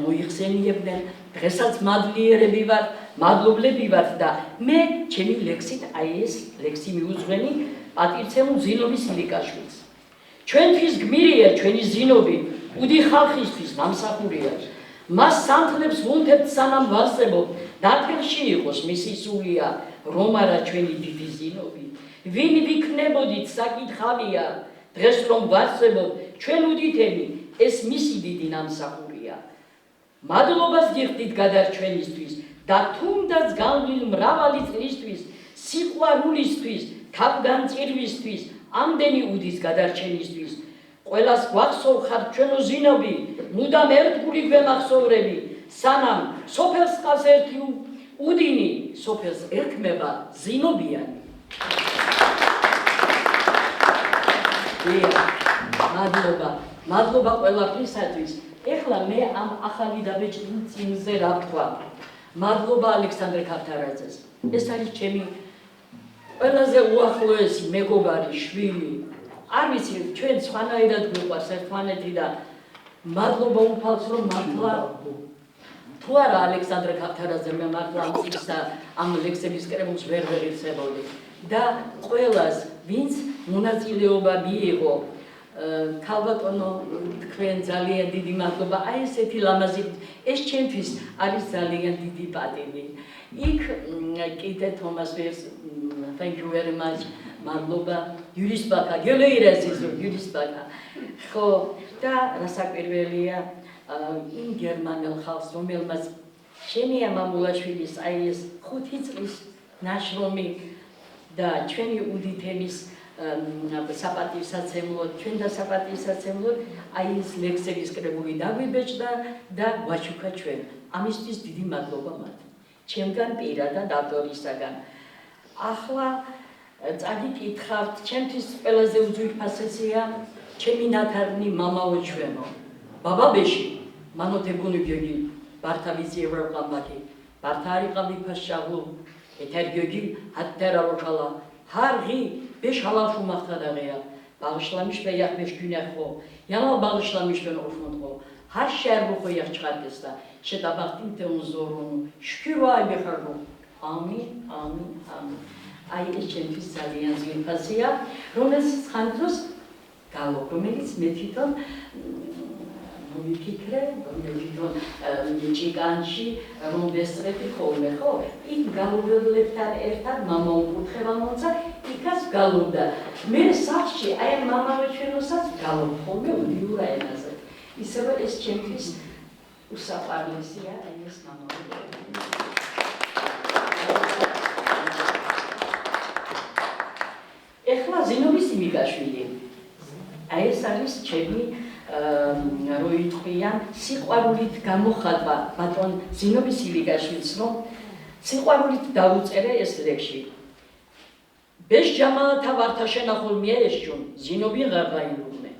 მოიხსენიებდნენ, დღესაც მადლიერები ვართ, მადლობლები ვართ და მე ჩემი ლექსით აი ეს ლექსი მიუძღვენი პატივცემულ ზინობრ სილიკაშვილს. ჩვენთვის გმირია ჩვენი ზინობრი, უდი ხალხისთვის გამსახურია. მას სანთლებს ვუნთებთ სანამ ვარსებობ, დათერში იყოს მისი სულია, რომ არა ჩვენი დიდი ზინობრი. ვინ ვიქნებოდით საკითხავია, დღეს რომ ვარსებობ, ჩვენ უდითენი ეს მისი დიდი ნამსახურია. მადლობას გიხდით გადარჩენისთვის და თუნდაც განვლილ მრავალი წლისთვის, სიყვარულისთვის, თავგანწირვისთვის, ამდენი უდის გადარჩენისთვის. ყველას გვახსოვხართ ჩვენო ზინობრი, მუდამ ერთგული გვემახსოვრები, სანამ სოფელს ყავს ერთი უდინი, სოფელს ერქმება ზინობრიანი. მადლობა ყველაფრისათვის. ეხლა მე ამ ახალი დაბეჭდინზე რა ვთქვა. მადლობა ალექსანდრე ქავთარაძეს. ეს არის ჩემი ყველაზე უახლოესი მეგობარი, შვილი. არ ვიცი, ჩვენ სხვანაირად გვიყვარს ერთმანეთი და მადლობა უფალს რომ მართლა თუ არა ალექსანდრე ქავთარაძე მე მართლა ამ ლექსების კრებულს ვერ ვეღირსებოდი. და ყველას, ვინც მონაწილეობა მიიღო, ქალბატონო თქვენ ძალიან დიდი მადლობა. აი ესეთი ლამაზი, ეს ჩემთვის არის ძალიან დიდი პატივი. იქ კიდე თომას ვერს, thank you very much, მადლობა. იურის ბაკა, იურის ბაკა. ხო, და რასაკვირველია, იმ გერმანელ ხალხს, რომელმაც შენია მამულაშვილის აი ეს 5 წლის ნაშრომი და ჩვენი უდითენის საპატივსაცემლოდ, ჩვენ და საპატივსაცემლოდ აი ეს ლექსების კრებული დაგვიბეჭდა და გვაჩუქა ჩვენ. ამისთვის დიდი მადლობა მათ. ჩემგან პირადად ავტორისაგან. ახლა წაგიკითხავთ, ჩემთვის ყველაზე უძვირფასესია ჩემი ნათარგმნი მამაო ჩვენო. ბაბაბეში მანოთებუნი გიგი ბართავიცი ევროპლამაკი ბართარიყავი ფაშაღუ ეთერგიგი ჰატტერალოშალა ჰარგი ბეშალაშუ მახტადაღია ბაღშლამიშ ბეიახმეშ გინახო яла ბაღშლამიშ ბენოშმონტო ჰარ შერბუ ხოიახ ჩხარდესდა შეტაბახტი თეუნზორუნ შკირვაი ბეხარგო ამინ აი ეს ჩემთვის ძალიან ზვირფასია რომელსაც ხანდროს რომელიც მე თვითონ მოვიფიქრე, რომ ჭიკანში რომ ვესწრები ხოლმე, ხო? იქ გალობლებთან ერთად მამა უკურთხევა მოცა, იქაც გალობდა. მე სახლში აი ამ მამავე ჩვენოსაც გალობ ხოლმე უდიურ ენაზე. ისევე ეს ჩემთვის უსაყვარლესია აი ეს მამავე. ეხლა ზინობრ სილიკაშვილი. აი ეს არის ჩემი როიტყვიან სიყვარულით გამოხატვა ბატონ ზინობრ სილიკაშვილს, რომ სიყვარულით დაუწერე ეს ლექსი. ბეშ ჯამალათა ვართა შენახულ მიეშჩუნ ზინობრ ღარღაილუნე.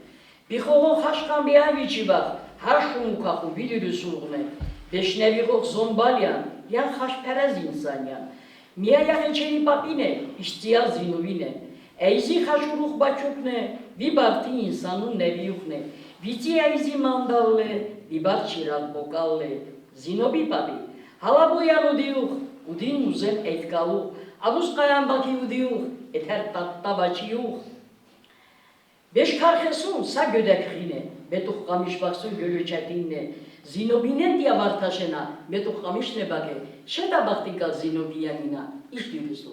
ბიხოღო ხაშხამბი ავიჩიბახ ჰაშუნ ქახუ ბილირუსუღნე. ბეშნევიღო ზომბალიან იან ხაშფერაზ ინსანიან. მიაიახე ჩემი პაპინე იშწია ზინობრინე. ეიზი ხაშურუხ ბაჩუკნე ვიბართი ინსანუ ნევიუხნე. ვიცი აიზი მანდალე ვიბარჩირალ ბოკალე ზინობრ პაპი ჰალაბოიანო დიუხ უდინ მუზემ ეთკალუ აბუსყაიან ბაკი უდიუხ ეთერტაბაჩიუხ ბეშქარხესუნ საგედაქრინე მეტუხ ყამიშბახსუ გელუჩატინე ზინობრინენდია ვართაშენა მეტუხ ყამიშნებაგე შედაბახტიკა ზინობრიანინა იშდივისუ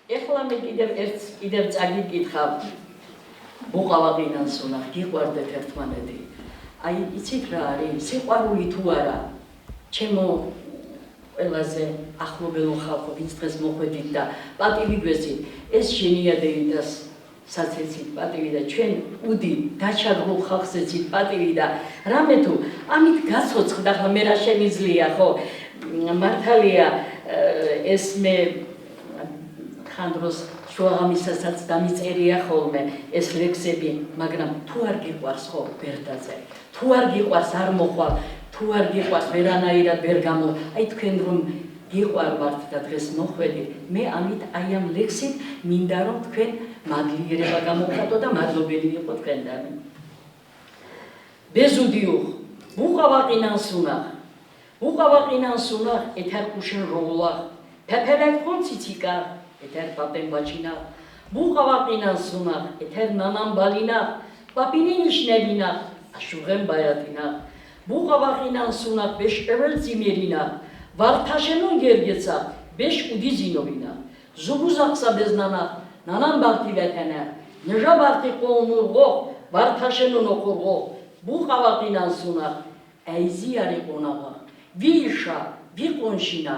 ეხლა მე კიდევ წაგიკითხავ მოყავაყინანს უნდა გიყვარდეთ ერთმანეთი. აი იცით რა არის სიყვარული თუ არა ჩემო ყველაზე ახლობელო ხალხო ვინც დღეს მოხვედით და პატივი გვესცით ეს შენიადეიდას საცეცით პატივი და ჩვენ უდი დაჩაგრულ ხალხს ეცით პატივი და რამე თუ ამით გაცოცხლდა ხა მე რა შემიძლია ხო მართალია ეს მე ხანდროს შუაღამისასაც დამიწერია ხოლმე ეს ლექსები მაგრამ თუ არ გიყვარს ხო ბერდაზე თუ არ გიყვარს არ მოხვალ თუ არ გიყვარს ვერანაირად ვერ გამო აი თქვენ რომ გიყვარვართ და დღეს მოხვედით მე ამით აი ამ ლექსით მინდა რომ თქვენ მადლიერება გამოვხატო და მადლობელი იყო თქვენდანი ბეზუდიუხ ბუყავაყინანს უნდა ეთერ ქუშენ როულა პეპერეთ ხონციციკა ეთერ პაპენ ბაჩინა ბუყავაყინანს უნდა ეთერ ნანამ ბალინა პაპინინიშნებინა აშუღენ ბაიატინა ბუყავაყინანს უნდა ბეშ ეველციმერინა ვართაშენონ გერგეცა ბეშ უდიზინოვინა ზუბუზახსა ბეზნანა ნანამ ბართილეთენა ნეჟა ბართი ყომურღო ვართაშენონ ოყურღო ბუყავაყინანს უნდა აიზი არი ყონაღა ვიშა ვიყონშინა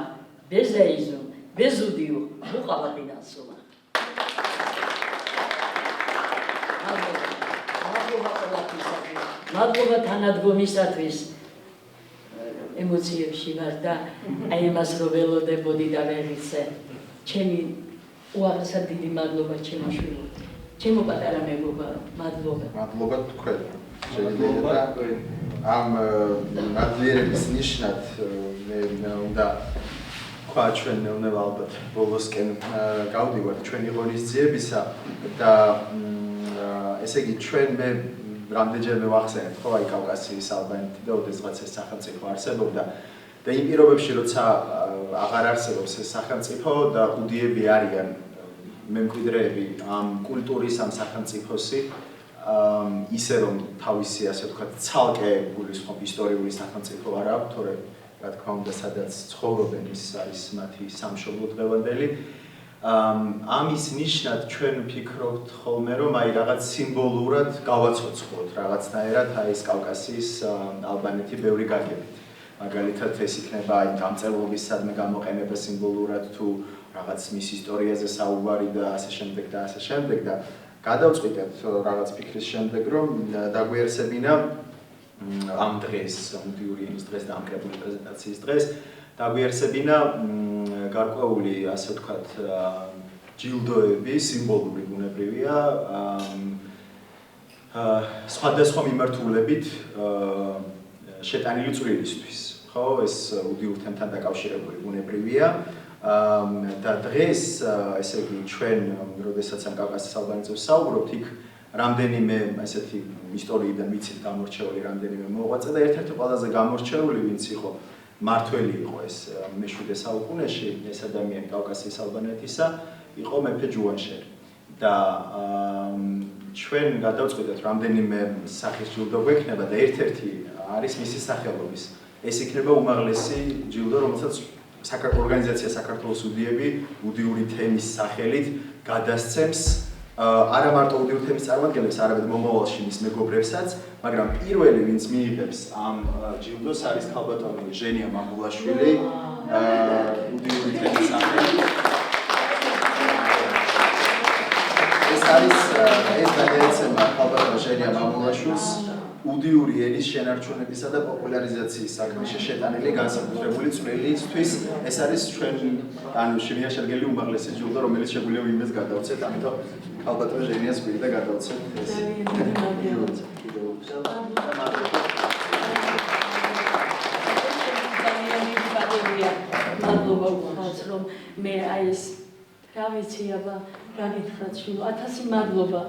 ბეზეიზო ბეზუდიო ბუყავაყინანს უნდა მადლობა თანადგომისათვის ემოციებში ვარ და აი ამას რო ველოდებოდი და ვეღიცე ჩემი უაღრესად დიდი მადლობა ჩემო შვილო ჩემო პატარა მეგობარო მადლობა თქვენ შეიძლება ამ მადლიერების ნიშნად მე უნდა თქვა ჩვენ უნდა ალბათ ბოლოსკენ გავდივართ ჩვენი ღონისძიებისა და ესე იგი ჩვენ მე რამდენჯერმე ვახსენეთ ხო აი კავკასიის ალბანეთი და ოდესღაც ეს სახელმწიფო არსებობდა და იმ პირობებში როცა აღარ არსებობს ეს სახელმწიფო და უდიები არიან მემკვიდრეები ამ კულტურის ამ სახელმწიფოსი ისე რომ თავისი ასე ვთქვათ ცალკე გულისხმობ ისტორიული სახელმწიფო არ აქვს თორე რა თქმა უნდა სადაც ცხოვრობენ ის არის მათი სამშობლო დღევანდელი ამის ნიშნად ჩვენ ვფიქრობთ ხოლმე რომ აი რაღაც სიმბოლურად გავაცოცხლოთ რაღაცნაირად აი ეს კავკასიის ალბანეთი ბევრი გაგებით მაგალითად ეს იქნება აი დამწერლობის სადმე გამოყენება სიმბოლურად თუ რაღაც მის ისტორიაზე საუბარი და ასე შემდეგ და გადავწყვიტეთ რაღაც ფიქრის შემდეგ რომ დაგვიარსებინა ამ დღეს მუდიური ენის დღეს და ამ კრებული პრეზენტაციის დღეს დაგვიარსებინა გარკვეული ასე ვთქვათ ჯილდოები სიმბოლური ბუნებრივია სხვადასხვა მიმართულებით შეტანილი წვრილისთვის ხო ეს უდიურ თემთან დაკავშირებული ბუნებრივია და დღეს ესე იგი ჩვენ როდესაც ამ კავკასიის ალბანეთზე ვსაუბრობთ იქ რამდენიმე ესეთი ისტორიიდან ვიცით გამორჩეული რამდენიმე მოღვაწე და ერთ-ერთი ყველაზე გამორჩეული ვინც იყო მართველი იყო ეს მე-7 საუკუნეში ეს ადამიანი კავკასიის ალბანეთისა იყო მეფე ჯუანშერი და ჩვენ გადავწყვიტეთ რამდენიმე სახის ჯილდო გვექნება და ერთ-ერთი არის მისი სახელობის ეს იქნება უმაღლესი ჯილდო რომელსაც ორგანიზაცია საქართველოს უდიები უდიური თემის სახელით გადასცემს არა მარტო უდიურ თემის წარმომადგენლებს, არამედ მომავალში მის მეგობრებსაც, მაგრამ პირველი ვინც მიიღებს ამ ჯილდოს არის ქალბატონი ჟენია მამულაშვილი უდიური თემის სახელით. ეს გადაეცემა ქალბატონ ჟენია მამულაშვილს უდიური ენის შენარჩუნებისა და პოპულარიზაციის საქმეში შეტანილი განსაკუთრებული წვლილისთვის ეს არის ჩვენ ანუ შემიაშალგელი უმაღლესი ჯილდო რომელიც შეგვიძლია ვინმეს გადავცეთ ამიტომ ქალბატონ ჟენიას გვინდა გადავცეთ ეს მადლობა უხაც რომ მე აი ეს რა ვიცი აბა რა გითხრათ შვილო 1000 მადლობა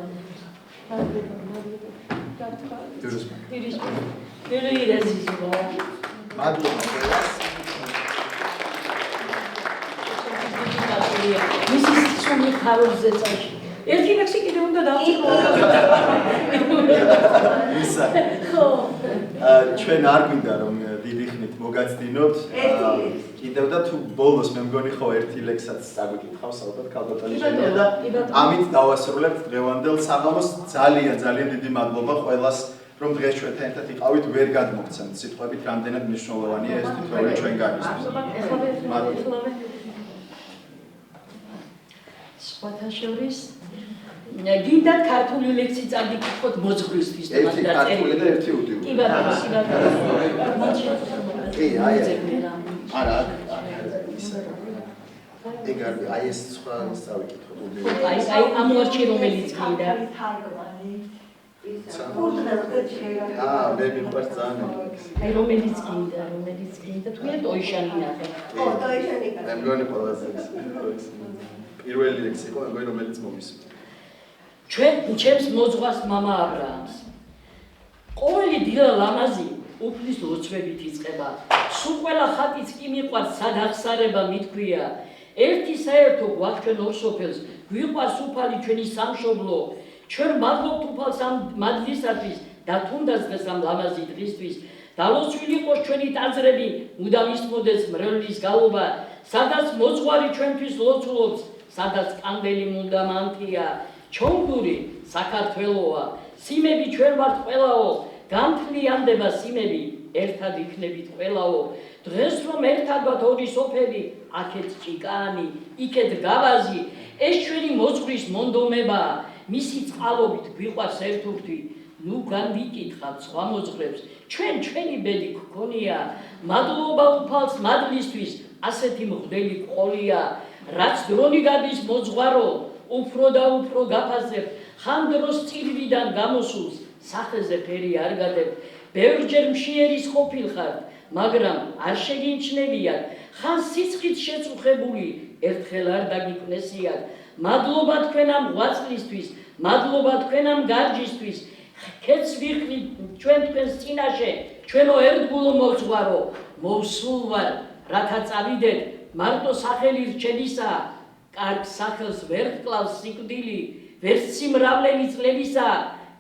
ერთი ლექსი კიდევ უნდა დავწერო. ჩვენ არ გვინდა რომ დიდი ხნით მოგაცდინოთ. კიდევ და თუ ბოლოს მე მგონი ხო ერთი ლექსსაც წაგვიკითხავს ალბათ ქალბატონი ჟენია და ამით დავასრულებთ დღევანდელ საღამოს. ძალიან დიდი მადლობა ყველას, რომ დღეს ჩვენთან ერთად იყავით. ვერ გადმოგცემთ სიტყვებით, რამდენად მნიშვნელოვანია ეს თითოეული ჩვენგანისთვის. სხვათა შორის გინდათ ქართული ლექსი წაგიკითხოთ მოძღვრისთვის და ერთი ქართული და ერთი უდიური. კი ბატონო, კი, აი არა, ეგ აი ეს სხვა წავიკითხოთ უდიური. აი ამ ვარჩი რომელიც გინდა. მე მიყვარს ძალიან. აი რომელიც გინდა, თქვენ ტოიშანი ნახე. მე მგონი ყველაზე პირველი ლექსი იყო, მე რომელიც მომისმენთ. ჩემს მოძღვას მამა აბრაამს. ყოველი დილა ლამაზი უფლის ლოცვებით იწყება. სულ ყველა ხატიც კი მიყვარს სადახსარება მithქვია. ერთი საერთო გვაქვს ორ სოფელს, გვიყვარს უფალი ჩვენი სამშობლო. ჩვენ მადლობთ უფალს ამ მადლისათვის და თუნდაც დღეს ამ ლამაზი დღისთვის. დალოცვილი იყოს ჩვენი ტაძრები, მუდამ ისმოდეს მრევლის გალობა, სადაც მოძღვარი ჩვენთვის ლოცულობს, სადაც კანდელი მუდამ ანთია. ჩონგური საქართველოა, სიმები ჩვენ ვართ ყველაო, განთლიანდება სიმები, ერთად იქნებით ყველაო. დღეს რომ ერთად ვართ ორი სოფელი, აქეთ ჭიკანი, იქეთ გავაზი, ეს ჩვენი მოძღვრის მონდომებაა, მისი წყალობით გვიყვარს ერთურთი. ნუ განვიკითხავთ სხვა მოძღვრებს, ჩვენი ბედი გქონია, მადლობა უფალს მადლისთვის, ასეთი მღვდელი ყოლია, რაც დრონი გადის მოძღვარო, უფრო და უფრო გაფასებ, ხან დროს წირვიდან გამოსულს, სახეზე ფერი არ გადებთ, ბევრჯერ მშიერის ყოფილ ხართ, მაგრამ არ შეგიმჩნევიათ, ხან სიცხით შეწუხებული, ერთხელ არ დაგიკვნესიათ. მადლობა თქვენ ამ ღვაწლისთვის, მადლობა თქვენ ამ გარჯისთვის, ხეთს ვიხდით ჩვენ თქვენს წინაშე, ჩვენო ერთგულო მოძღვარო, მოვსულ ვარ, რათა წავიდეთ, მარტო სახელი რჩენისა, კარგ სახელს ვერ ჰკლავს სიკვდილი, ვერც სიმრავლელი წლებისა,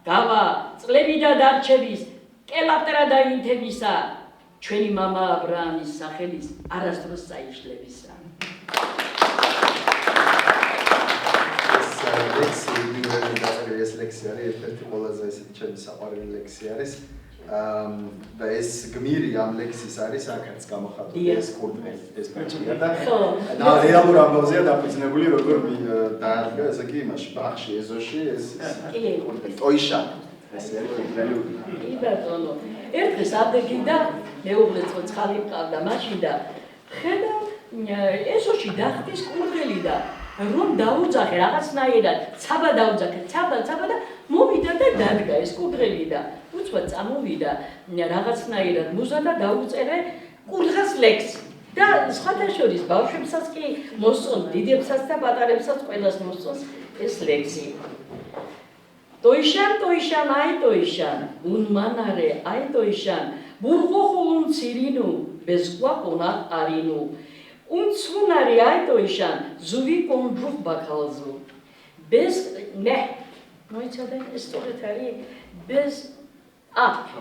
გავა წლები და დარჩების, კელაპტრა და ინთებისა, ჩვენი მამა აბრაამის სახელის არასდროს წაიშლებისა. ეს ლექსი არის ერთ-ერთი ყველაზე ესეთი ჩემი საყვარელი ლექსი არის. და ეს გმირი ამ ლექსის არის აქაც გამოხატული ეს კურდღელი ეს ბაჭია და რეალურ ამბავზეა დაფუძნებული როგორ დაარგა ესე კი იმაში ბაღში ეზოში ეს ტოიშა ეს ერთ-ერთი კი ბატონო ერთხელ აბდექიდა მეუღლე ცოცხალი მყავდა მაშინ და ხედავ ეზოში დახტის კურდღელი და რომ დაუძახე რაღაცნაირად ცაბა დაუძახე ცაბა და მოვიდა და დადგა ეს კურდღელი და უცბად წამოვიდა რაღაცნაირად მუზა და დაუწერე კურდღას ლექსი და სხვათა შორის ბავშვებსაც კი მოსწონს დიდებსაც და პატარებსაც ყველას მოსწონს ეს ლექსი ტოიშან აი ტოიშან უნმანარე აი ტოიშან ბურღოხულუნ ცირინუ ბესკვაკუნა არინუ უნცუნარი აი ტოიშან ზუვი კონჯუხ ბაქალზუ ბეს ნე მოიცადე ეს სწორედ არის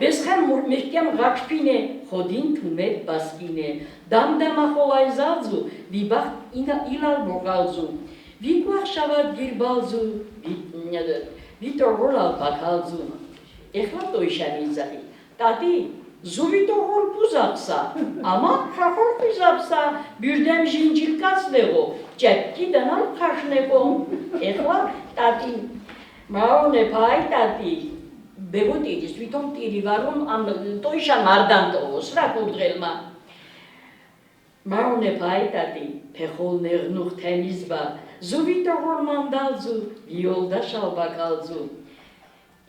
bez ხან მურმეშკიამ გაკშფინე ხოდინ თუმე ბასკინე დამდამახოლაი ზალზუ ვიბახ ილალ მოგალზუ ვიგვახშავად გირბალზუ ვიტოროლა ბაქალზუ ეხლა ტოიშანი იზახი ტატი ზუვიტოროლ პუზახსა ამა ხახორ პიზაფსა ბირდემ ჟინჯილკაცლეღო ჭეკი დანალ ხაშნეკო ეხლა ტატი მაუნე ფაი ტატი ბეგოტიდის თვითონ ტირი ვარ რომ ამ ტოიშან არ დამტოვოს რა კურდღელმა მაუნე ფაი ტატი ფეხოლ ნეღნუხ თენიზბა ზუვიტოროლ მანდალზუ ვიოლდა შალბაკალზუ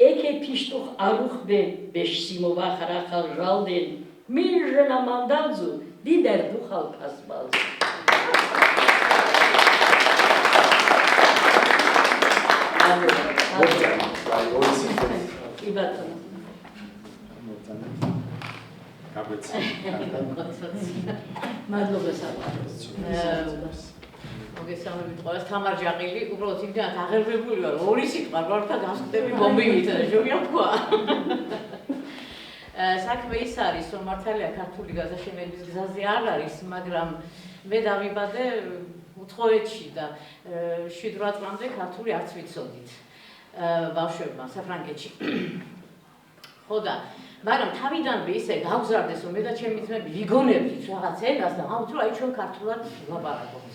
ეკე ფიშტუხ არუხბე ბეშსიმოვა ხარახალ ჟალდენ მირჟენა მანდალზუ დიდერ დუხალ პასბალზუ კი ბატონო. მადლობა საყვარელს. მოგესალმებით ყველას თამარ ჟაყილი, უბრალოდ იმდენად აღერვებული ვარ, ორი სიტყვა ვარ და გასხვდები მომივიდა და შევიამქვა. საქმე ის არის, რომ მართალია ქართული გაზაშენების გზაზე არ არის, მაგრამ მე დავიბადე უცხოეთში და 7-8 წლამდე ქართული არც ვიცოდით ბავშვებმა საფრანგეთში. ხო და მაგრამ თავიდანვე ისე გავგზავნეს, რომ მე და ჩემი ძმები ვიგონებდით რაღაც ენას და ამიტომ აი ჩვენ ქართულად ვლაპარაკობთ.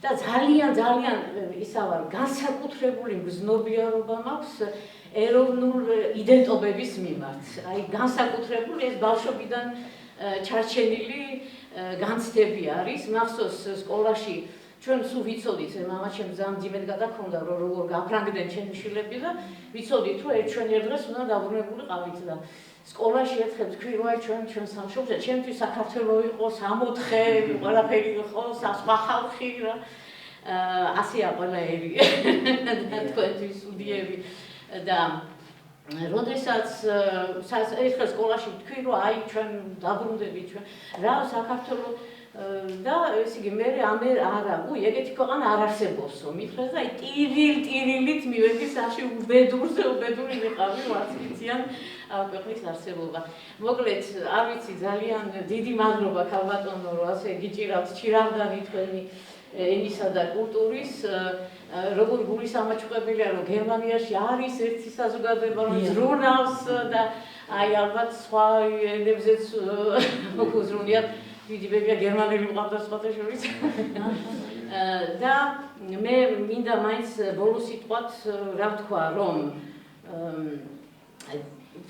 და ძალიან ისა ვარ განსაკუთრებული გზნობიარობა მაქვს ეროვნულ იდენტობების მიმართ. აი განსაკუთრებული ეს ბავშვობიდან ჩარჩენილი განცდები არის. მახსოვს სკოლაში ჩვენ სულ ვიცოდით, მამაჩემ ძალიან ძიმედ გადაქონდა, რომ როგორ გაფრანგდნენ ჩემი შვილები და ვიცოდით, რომ ჩვენ ერთ დღეს უნდა დაბრუნებულიყავით და სკოლაში ერთხელ თქვი, რომ აი ჩვენ სამშობლოში, ჩემთვის საქართველო იყო 64, ყველაფერი იყო სხვა ხალხი რა. ასეა ყველაერი და თქვენთვის უდიები და როდესაც ერთხელ სკოლაში თქვი, რომ აი ჩვენ დაბრუნდებით ჩვენ რა საქართველო და ესე იგი მე არა, ეგეთი ქვეყანა არ არსებობსო. მითხრეს და აი ტირილით მივედი საში უბედური ვიყავი, ვარც ვიციან ქვეყნის არსებობა. მოკლედ, არ ვიცი, ძალიან დიდი მადლობა ქალბატონო, რომ ასე გიჭირავთ ჩირავდანი თქვენი ენისა და კულტურის, როგორ გულისამაჩუყებელია, რომ გერმანიაში არის ერთი საზოგადოება, რომ ზრუნავს და აი ალბათ სხვა ენებზეც უზრუნიათ. დიდი ბებია გერმანელი მყავდა სხვათა შორის. და მე მინდა მაინც ბოლოს სიტყვად რა ვთქვა, რომ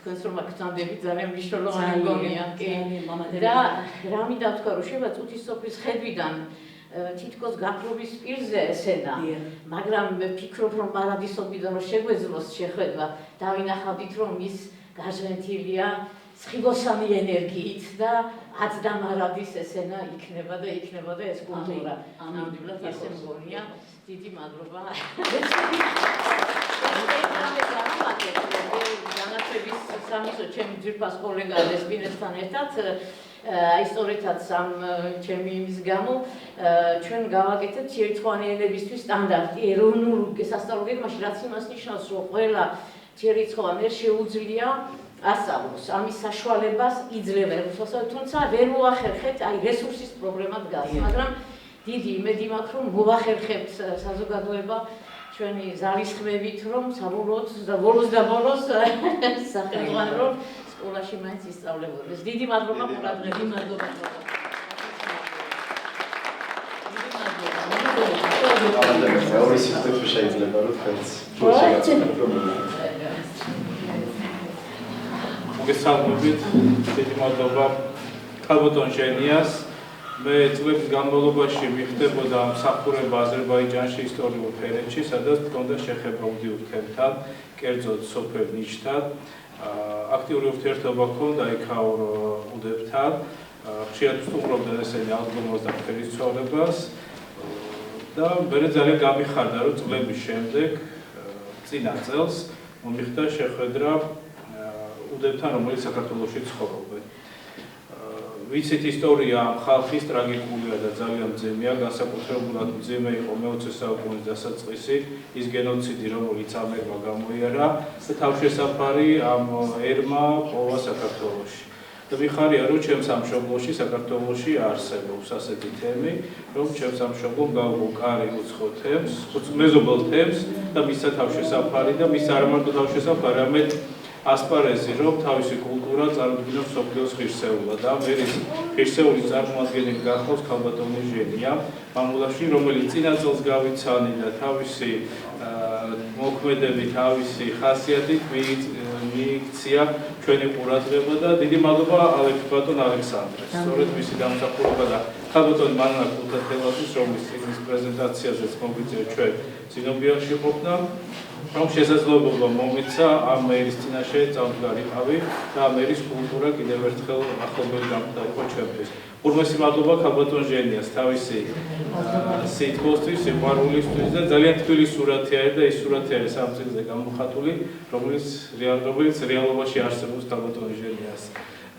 თქვენს რომ აქცენტები ძალიან მნიშვნელოვანი მგონია. და რა მინდა ვთქვა, რომ შეიძლება წუთის სოფლის ხედვიდან თითქოს გაქრობის პირზე ესენა, მაგრამ ვფიქრობ, რომ პარადისობიდან რომ შეგვეძლოს შეხვედრა, დავინახავდით, რომ ის გაჟღენთილია სხივოსანი ენერგიით და აცდამარადის ესენა იქნება და ეს კულტურა. ნამდვილად ესე მგონია. დიდი მადლობა. განათლების სამისო ჩემი ძვირფას კოლეგა ლესბინესთან ერთად აი სწორედაც ამ ჩემი იმის გამო ჩვენ გავაკეთებთ ერთგვარი ენებისთვის სტანდარტი ეროვნულ სასწავლო გეგმაში, რაც იმას ნიშნავს, რომ ყველა ერთგვარი ენ შეუძლია ასწავლოს, ამის საშუალებას იძლევა რუსულსა, თუმცა ვერ მოახერხებთ, აი რესურსის პრობლემა დგას, მაგრამ დიდი იმედი მაქვს, რომ მოვახერხებთ საზოგადოება ჩვენი ზარისხმევით, რომ საბოლოოდ და ბოლოს სახელმწიფო რომ სკოლაში მაინც ისწავლებოდეს. დიდი მადლობა ყურადღებით. დიდი მადლობა. ორი სიტყვით შეიძლება რომ თქვენს მოგესალმებით, დიდი მადლობა ქალბატონ ჟენიას. მე წლების განმავლობაში მიხდებოდა მსახურება აზერბაიჯანში ისტორიულ ფერეთში, სადაც მქონდა შეხება უდიურთებთან, კერძოდ სოფელ ნიჩთან. აქტიური ურთიერთობა ჰქონდა იქაურ უდებთან, ხშირად სტუმრობდნენ ესენი აღდგომას და ფერისცვალებას და მე ძალიან გამიხარდა, რომ წლების შემდეგ წინა წელს მომიხდა შეხვედრა უდებთან, რომელიც საქართველოში ცხოვრობენ. ვიცით ისტორია ამ ხალხის ტრაგიკულია და ძალიან მძიმეა, განსაკუთრებულად მძიმე იყო მე-20 საუკუნის დასაწყისი, ის გენოციდი, რომელიც ამ ერმა გამოიარა და თავშესაფარი ამ ერმა პოვა საქართველოში. და მიხარია, რომ ჩემს სამშობლოში, საქართველოში არსებობს ასეთი თემი, რომ ჩემს სამშობლომ გავუღო კარი უცხო თემს, მეზობელ თემს და მისცა თავშესაფარი და მის არა მარტო თავშესაფარი, არამედ ასპარეზი, რომ თავისი კულტურა წარმოგვიდგინოს მსოფლიოს ღირსეულად და ამერის ღირსეულის წარმოადგენელი გახავს ქალბატონი ჟენია მამულაში, რომელიც წინა წელს გავიცანიდა თავისი მოქმედებით, თავისი ხასიათით მიიქცია ჩვენი ყურადღება და დიდი მადლობა ბატონ ალექსანდრეს. სწორედ მისი დამსახურება და ქალბატონი მანანა კულტათელაძის, რომლის წიგნის პრეზენტაციაზეც მოგვიწია ჩვენ ცნობიერში ყოფნა. რომ შესაძლებლობა მომეცა ამ ერის წინაშე წამდგარიყავი და ამ ერის კულტურა კიდევ ერთხელ ახლობელი დამყარიყო ჩვენთვის. ურმესი მადლობა ქალბატონ ჟენიას თავისი სიტყვისთვის, სიყვარულისთვის და ძალიან თბილი სურათი არის და ის სურათი არის ამ წიგნზე გამოხატული, რომელიც რეალობაში არსებობს ქალბატონ ჟენიას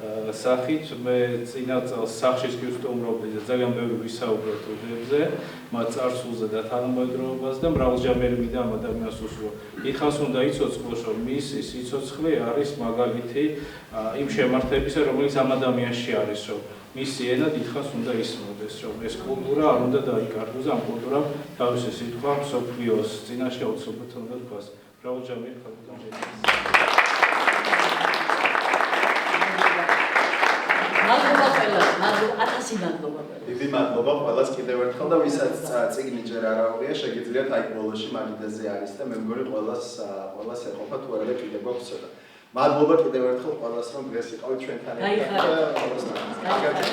სახით მე წინა წელს სახშიც ვსტუმრობდი და ძალიან ბევრი ვისაუბრეთ უდებზე, მათ წარსულზე და თანამედროვეობას და მრავალჯამიერი მინდა ამ ადამიანს უსურვო. Იხას უნდა იცოცხლოს, რომ მისი სიცოცხლე არის მაგალითი იმ შემართებისა, რომელიც ამ ადამიანში არის, რომ მისი ენა დიდხანს უნდა ისმოდეს, რომ ეს კულტურა არ უნდა დაიკარგოს, ამ კულტურამ თავისი სიტყვა მსოფლიოს წინაშე აუცილებლად უნდა თქვას. მრავალჯამიერი ქალბატონ ჟენიას. დიდი მადლობა ყველას კიდევ ერთხელ და ვისაც წიგნი ჯერ არ აუღია, შეგიძლიათ აი ბოლოში მაგიდაზე არის და მე მგონი ყველას ეყოფა თუ არა და კიდევ გვაქვს ცოტა. მადლობა კიდევ ერთხელ ყველას რომ დღეს იყავით ჩვენთან ერთად. გაიხარეთ.